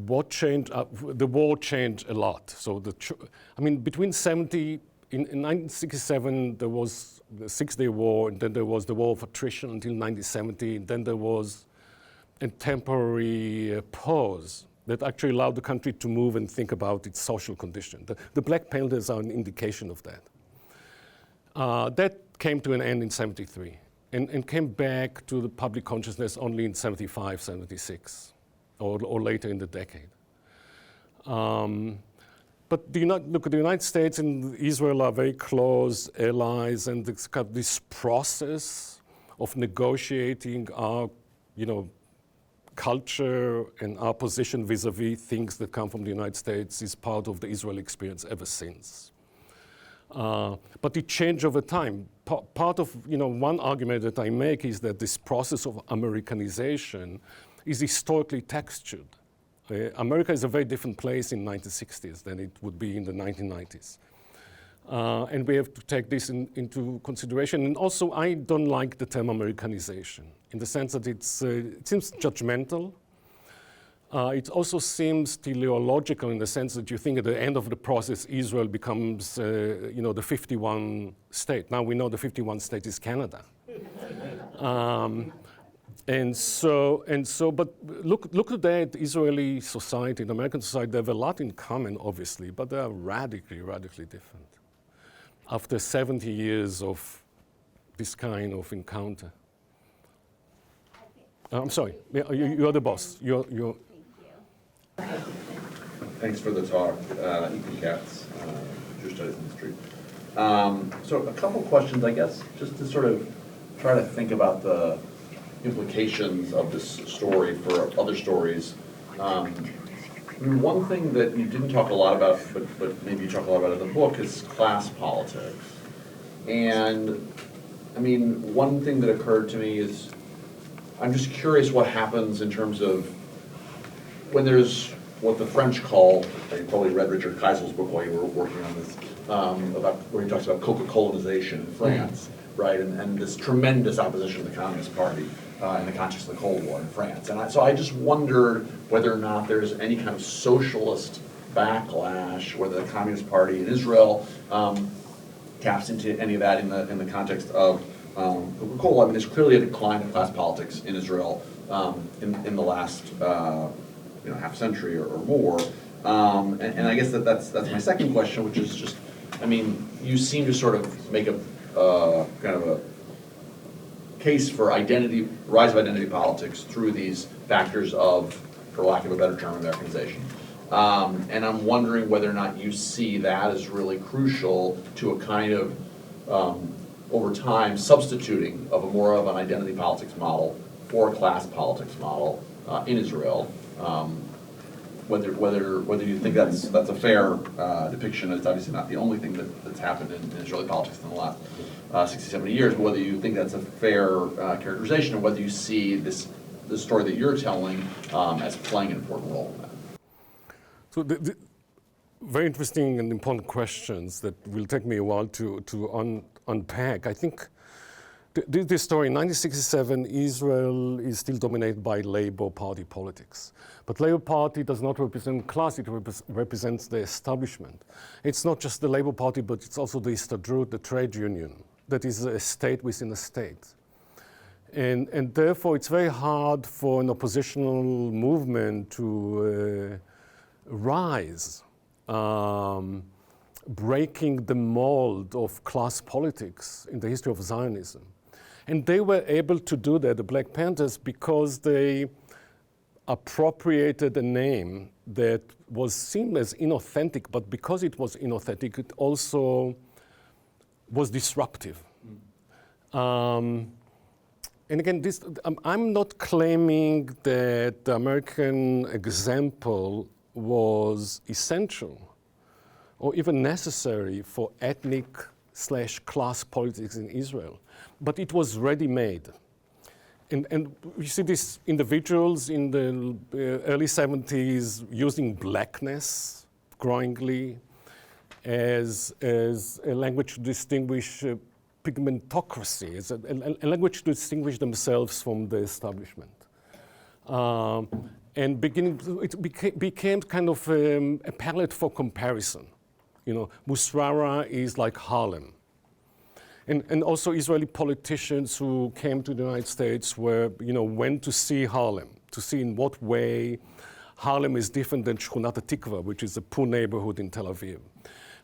Speaker 3: What changed? The war changed a lot. So between 70, in 1967, there was the Six-Day War, and then there was the War of Attrition until 1970, and then there was a temporary pause that actually allowed the country to move and think about its social condition. The Black Panthers are an indication of that. That came to an end in 73 and came back to the public consciousness only in 75, 76, or later in the decade. But the United States and Israel are very close allies, and it's got this process of negotiating our, culture and our position vis-a-vis things that come from the United States is part of the Israeli experience ever since. But it changed over time. Part of, one argument that I make is that this process of Americanization is historically textured. America is a very different place in the 1960s than it would be in the 1990s. And we have to take this into consideration. And also, I don't like the term Americanization in the sense that it seems judgmental. It also seems teleological in the sense that you think at the end of the process, Israel becomes, the 51 state. Now we know the 51 state is Canada. But look today at Israeli society and American society. They have a lot in common, obviously, but they are radically, radically different. After 70 years of this kind of encounter. I'm sorry, you're the boss. You're.
Speaker 7: Thanks for the talk, Ethan Katz, Jewish Studies Institute. So a couple questions, I guess, just to sort of try to think about the implications of this story for other stories. One thing that you didn't talk a lot about, but maybe you talk a lot about in the book, is class politics. And one thing that occurred to me is, I'm just curious what happens in terms of when there's what the French call, you probably read Richard Keisel's book while you were working on this, about where he talks about Coca-Colanization in France, right? And this tremendous opposition to the Communist Party in the context of the Cold War in France. And so I just wondered whether or not there's any kind of socialist backlash, whether the Communist Party in Israel taps into any of that in the context of Coca-Cola. There's clearly a decline of class politics in Israel in the last half century or more. And I guess that's my second question, which is just, you seem to sort of make a kind of a case for rise of identity politics through these factors of, for lack of a better term, Americanization. And I'm wondering whether or not you see that as really crucial to a kind of, over time, substituting of more of an identity politics model for a class politics model in Israel. Whether you think that's a fair depiction. It's obviously not the only thing that's happened in Israeli politics in the last 60, 70 years, but whether you think that's a fair characterization, or whether you see the story that you're telling as playing an important role in that.
Speaker 3: So the very interesting and important questions that will take me a while to unpack. I think this story, in 1967, Israel is still dominated by Labour Party politics. But Labour Party does not represent class, it represents the establishment. It's not just the Labour Party, but it's also the Histadrut, the trade union, that is a state within a state. And therefore, it's very hard for an oppositional movement to rise, breaking the mold of class politics in the history of Zionism. And they were able to do that, the Black Panthers, because they appropriated a name that was seen as inauthentic, but because it was inauthentic, it also was disruptive. And again, I'm not claiming that the American example was essential or even necessary for ethnic/class politics in Israel, but it was ready-made. And you see these individuals in the early 70s using blackness growingly as a language to distinguish pigmentocracy, as a language to distinguish themselves from the establishment. And it became kind of a palette for comparison. Musrara is like Harlem. And also Israeli politicians who came to the United States went to see Harlem, to see in what way Harlem is different than Shkunat Tikva, which is a poor neighborhood in Tel Aviv.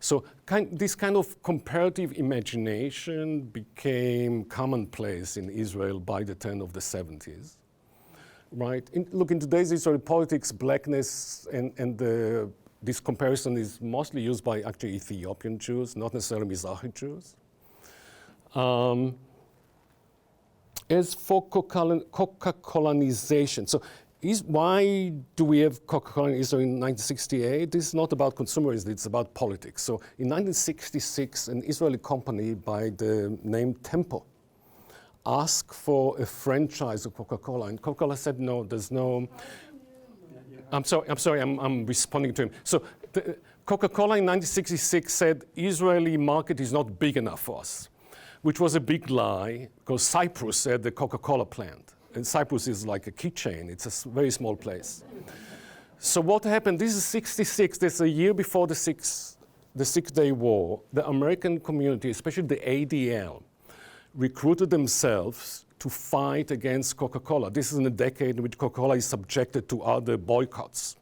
Speaker 3: So this kind of comparative imagination became commonplace in Israel by the turn of the 70s. Right? Look, in today's Israeli politics, blackness and this comparison is mostly used by actually Ethiopian Jews, not necessarily Mizrahi Jews. As for Coca-Colanization, so why do we have Coca-Cola in Israel in 1968? This is not about consumerism, it's about politics. So in 1966, an Israeli company by the name Tempo asked for a franchise of Coca-Cola, and Coca-Cola said no, there's no. I'm sorry, I'm responding to him. So Coca-Cola in 1966 said Israeli market is not big enough for us, which was a big lie because Cyprus had the Coca-Cola plant. And Cyprus is like a keychain, it's a very small place. So what happened, this is 66, this is a year before the Six-Day War. The American community, especially the ADL, recruited themselves to fight against Coca-Cola. This is in a decade in which Coca-Cola is subjected to other boycotts.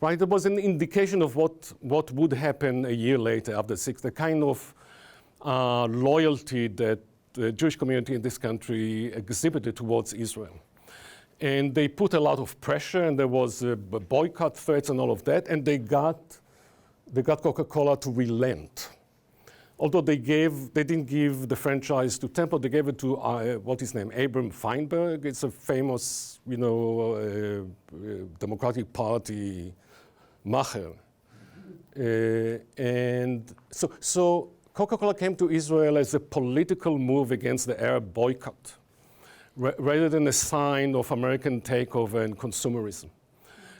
Speaker 3: Right? There was an indication of what would happen a year later after the kind of loyalty that the Jewish community in this country exhibited towards Israel. And they put a lot of pressure, and there was boycott threats and all of that, and they got Coca-Cola to relent. Although they didn't give the franchise to Temple, they gave it to what's his name, Abram Feinberg. It's a famous, Democratic Party macher. And so Coca-Cola came to Israel as a political move against the Arab boycott, rather than a sign of American takeover and consumerism.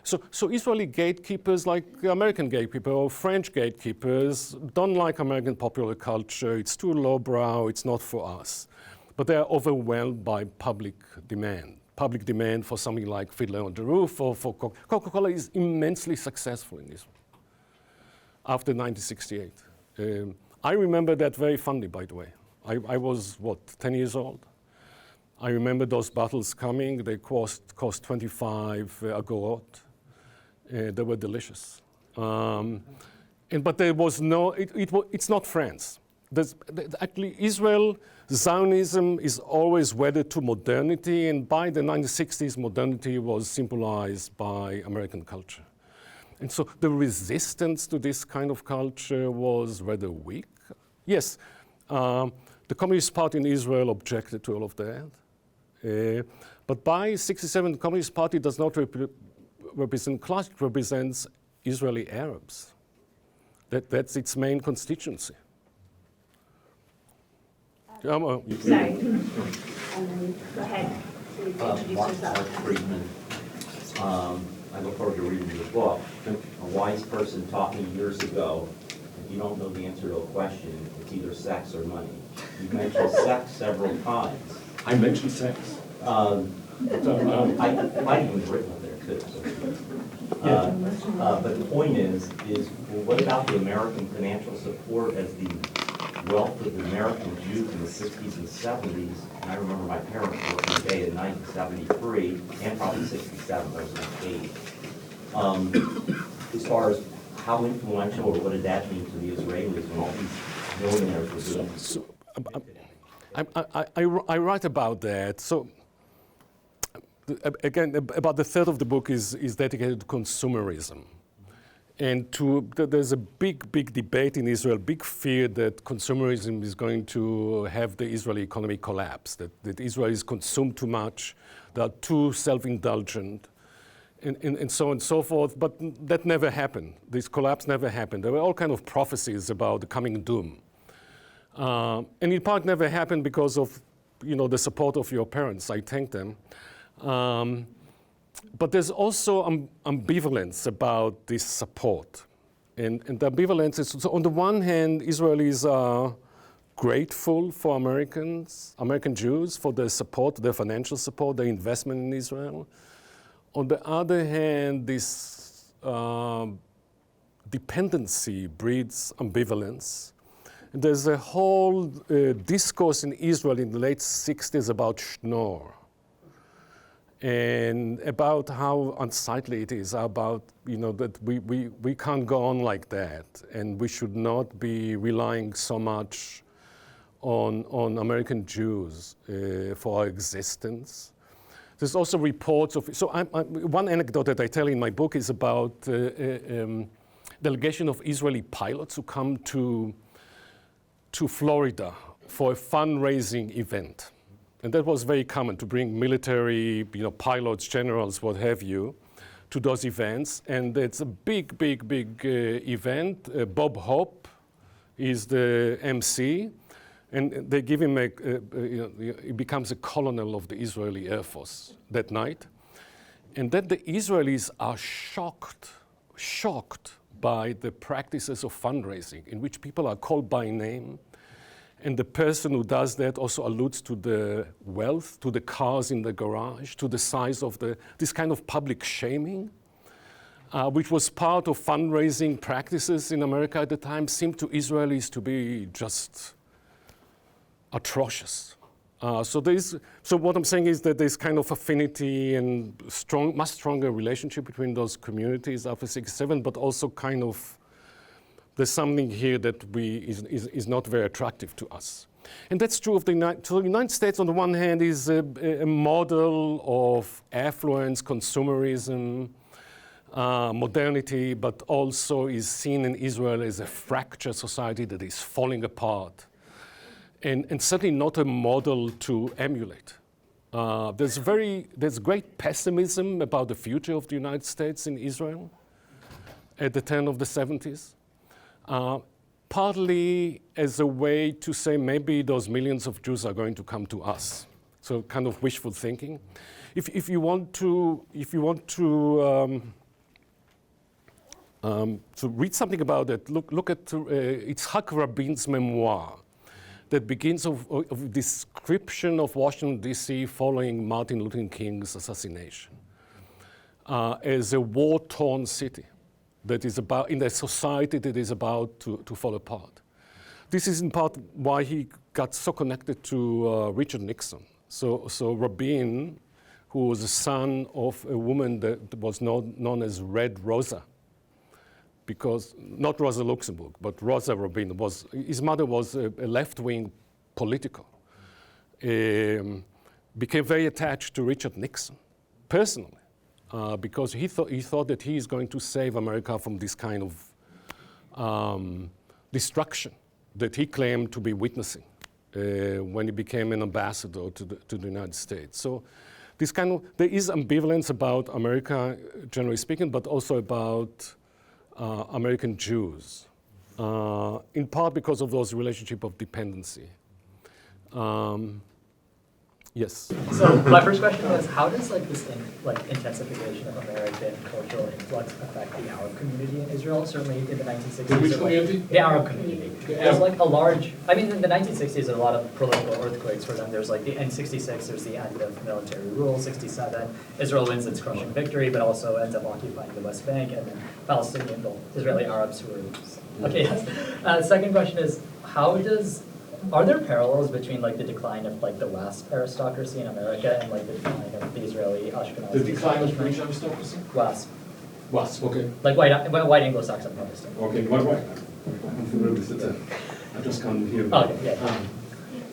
Speaker 3: So Israeli gatekeepers, like American gatekeepers or French gatekeepers, don't like American popular culture. It's too lowbrow. It's not for us. But they are overwhelmed by public demand. Public demand for something like Fiddler on the Roof or for Coca-Cola is immensely successful in Israel after 1968. I remember that very fondly, by the way. I was, 10 years old? I remember those bottles coming. They cost 25 agorot. They were delicious. But there was no, it's not France. Actually, Israel, Zionism is always wedded to modernity, and by the 1960s, modernity was symbolized by American culture. And so the resistance to this kind of culture was rather weak. Yes, the Communist Party in Israel objected to all of that. But by 1967, the Communist Party does not represent class, it represents Israeli Arabs. That's its main constituency.
Speaker 1: Sorry. Go ahead.
Speaker 8: Mark Friedman. I look forward to reading your book. A wise person taught me years ago, if you don't know the answer to a question, it's either sex or money. You've mentioned sex several times.
Speaker 3: I mentioned sex.
Speaker 8: I might have written it there too. But the point is well, what about the American financial support as the wealth of the American Jews in the 60s and 70s? And I remember my parents working a day in 1973 and probably 67, I was like 8. As far as how influential or what did that mean to the Israelis when all these millionaires were doing?
Speaker 3: I write about that. So again, about a third of the book is dedicated to consumerism. And there's a big debate in Israel, big fear that consumerism is going to have the Israeli economy collapse, that Israel is consumed too much, they are too self-indulgent, and so on and so forth. But that never happened. This collapse never happened. There were all kinds of prophecies about the coming doom. And in part never happened because of the support of your parents. I thank them. But there's also ambivalence about this support. And the ambivalence is, so on the one hand, Israelis are grateful for American Jews, for their support, their financial support, their investment in Israel. On the other hand, this dependency breeds ambivalence. And there's a whole discourse in Israel in the late 60s about schnorr. and about how unsightly it is, about, that we can't go on like that, and we should not be relying so much on American Jews for our existence. There's also reports of, so one anecdote that I tell in my book is about delegation of Israeli pilots who come to Florida for a fundraising event. And that was very common, to bring military, pilots, generals, what have you, to those events. And it's a big event. Bob Hope is the MC, and they give him he becomes a colonel of the Israeli Air Force that night. And then the Israelis are shocked by the practices of fundraising, in which people are called by name. And the person who does that also alludes to the wealth, to the cars in the garage, to the size of this kind of public shaming, which was part of fundraising practices in America at the time, seemed to Israelis to be just atrocious. So what I'm saying is that there's kind of affinity and much stronger relationship between those communities after 1967, but also kind of there's something here that is not very attractive to us. And that's true of the United States. On the one hand, is a model of affluence, consumerism, modernity, but also is seen in Israel as a fractured society that is falling apart. And certainly not a model to emulate. There's great pessimism about the future of the United States in Israel at the turn of the 70s. Partly as a way to say maybe those millions of Jews are going to come to us. So kind of wishful thinking. If you want to read something about it, look at Yitzhak Rabin's memoir that begins of description of Washington, D.C. following Martin Luther King's assassination as a war-torn city that is about, in a society that is about to fall apart. This is in part why he got so connected to Richard Nixon. So Rabin, who was the son of a woman that was known as Red Rosa, because not Rosa Luxemburg, but Rosa Rabin his mother was a left-wing political. Became very attached to Richard Nixon, personally. Because he thought that he is going to save America from this kind of destruction that he claimed to be witnessing when he became an ambassador to the United States. So there is ambivalence about America, generally speaking, but also about American Jews, in part because of those relationship of dependency. Yes.
Speaker 9: So my first question was, how does this intensification of American cultural influx affect the Arab community in Israel? Certainly in the 1960s.
Speaker 3: Which community?
Speaker 9: The Arab community. There's a large, in the 1960s, there's a lot of political earthquakes for them. There's in 66, there's the end of military rule. 67, Israel wins its crushing victory, but also ends up occupying the West Bank, and then Palestinian, Israeli Arabs who are, okay, yes. Second question is, are there parallels between the decline of the West aristocracy in America and the decline of the Israeli Ashkenazi?
Speaker 3: The decline of which aristocracy?
Speaker 9: West.
Speaker 3: West, okay.
Speaker 9: White Anglo-Saxon Protestant.
Speaker 3: Okay, right. I'm familiar with it. I just can't hear.
Speaker 9: Okay,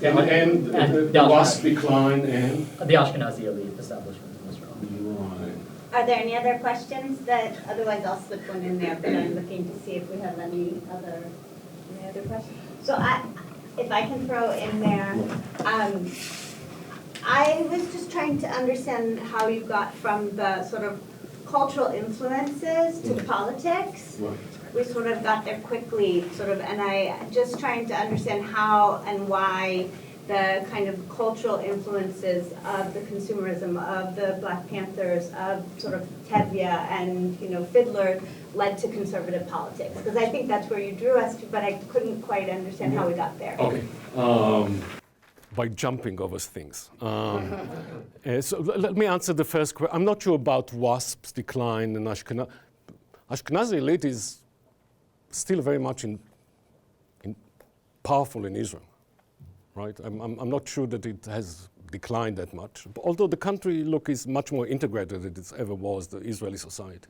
Speaker 9: yeah.
Speaker 3: And the West decline and?
Speaker 9: The Ashkenazi elite establishment in Israel.
Speaker 1: Are there any other questions otherwise I'll slip one in there, but I'm looking to see if we have any other questions. So if I can throw in there, I was just trying to understand how you got from the sort of cultural influences to politics.
Speaker 3: Right.
Speaker 1: We sort of got there quickly, and I just trying to understand how and why the kind of cultural influences of the consumerism of the Black Panthers, of sort of Tevye and Fiddler led to conservative politics. Because I think that's where you drew us to, but I couldn't quite understand how we got there.
Speaker 3: Okay. By jumping over things. So let me answer the first question. I'm not sure about WASP's decline in Ashkenazi. Ashkenazi elite is still very much powerful in Israel. Right? I'm not sure that it has declined that much. Although the country, look, is much more integrated than it ever was, the Israeli society.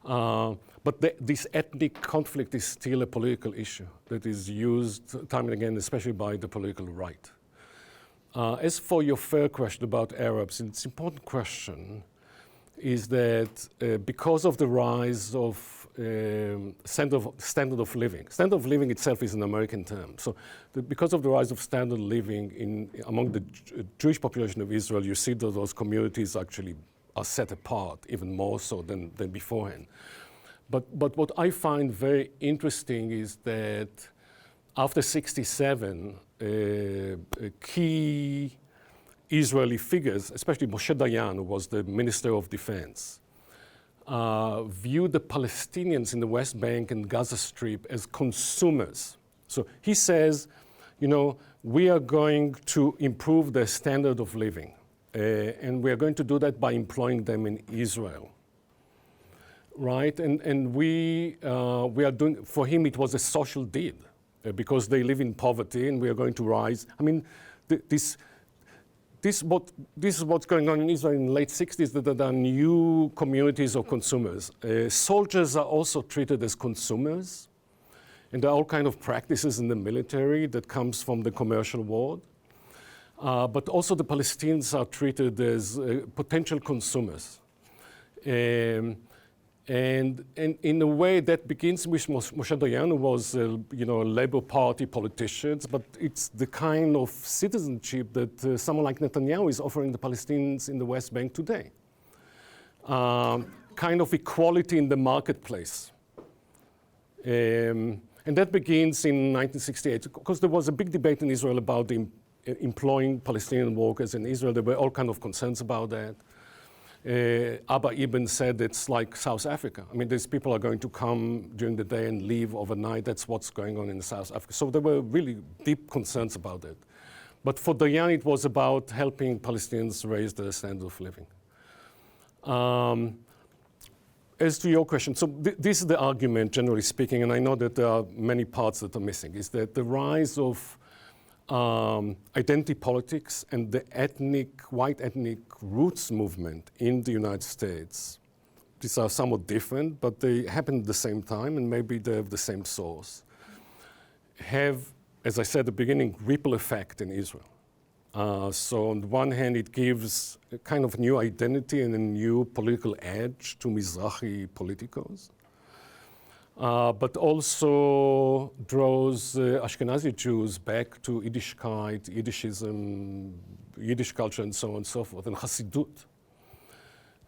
Speaker 3: But this ethnic conflict is still a political issue that is used time and again, especially by the political right. As for your fair question about Arabs, it's an important question, is that because of the rise of standard of living. Standard of living itself is an American term. So because of the rise of standard living among the Jewish population of Israel, you see that those communities actually are set apart, even more so than beforehand. But what I find very interesting is that after '67, key Israeli figures, especially Moshe Dayan, who was the Minister of Defense, viewed the Palestinians in the West Bank and Gaza Strip as consumers. So he says, you know, we are going to improve their standard of living, and we are going to do that by employing them in Israel. Right, and we are doing, for him it was a social deed, because they live in poverty and we are going to rise. I mean, this is what's going on in Israel in the late 60s, that there are new communities of consumers. Soldiers are also treated as consumers, and there are all kinds of practices in the military that comes from the commercial world. But also the Palestinians are treated as potential consumers. And in a way that begins with Moshe Dayan, who was a Labour Party politician, but it's the kind of citizenship that someone like Netanyahu is offering the Palestinians in the West Bank today. Kind of equality in the marketplace. And that begins in 1968, because there was a big debate in Israel about employing Palestinian workers in Israel. There were all kinds of concerns about that. Abba Ibn said it's like South Africa. I mean, these people are going to come during the day and leave overnight. That's what's going on in South Africa. So there were really deep concerns about it. But for Dayan, it was about helping Palestinians raise their standard of living. As to your question, so this is the argument, generally speaking, and I know that there are many parts that are missing, is that the rise of identity politics and the white ethnic roots movement in the United States, these are somewhat different, but they happen at the same time, and maybe they have the same source, have, as I said at the beginning, ripple effect in Israel. So on the one hand, it gives a kind of new identity and a new political edge to Mizrahi politicos. But also draws Ashkenazi Jews back to Yiddishkeit, Yiddishism, Yiddish culture, and so on and so forth, and Hasidut.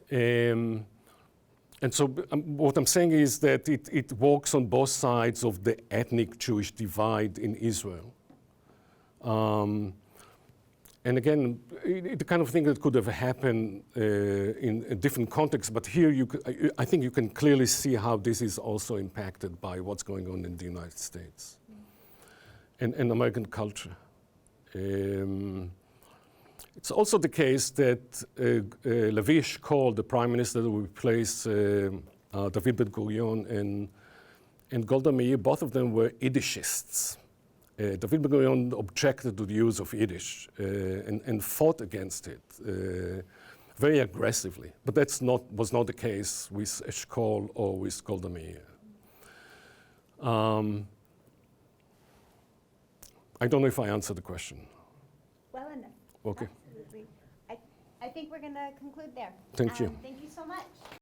Speaker 3: And so what I'm saying is that it works on both sides of the ethnic Jewish divide in Israel. And again, the kind of thing that could have happened in a different context, but here I think you can clearly see how this is also impacted by what's going on in the United States and American culture. It's also the case that Levi Eshkol, the prime minister that replaced David Ben-Gurion and Golda Meir, both of them were Yiddishists. David Ben-Gurion objected to the use of Yiddish and fought against it very aggressively. But that was not the case with Eshkol or with Golda Meir. I don't know if I answered the question.
Speaker 1: Well enough.
Speaker 3: Okay.
Speaker 1: Absolutely. I think we're going to conclude there.
Speaker 3: Thank you.
Speaker 1: Thank you so much.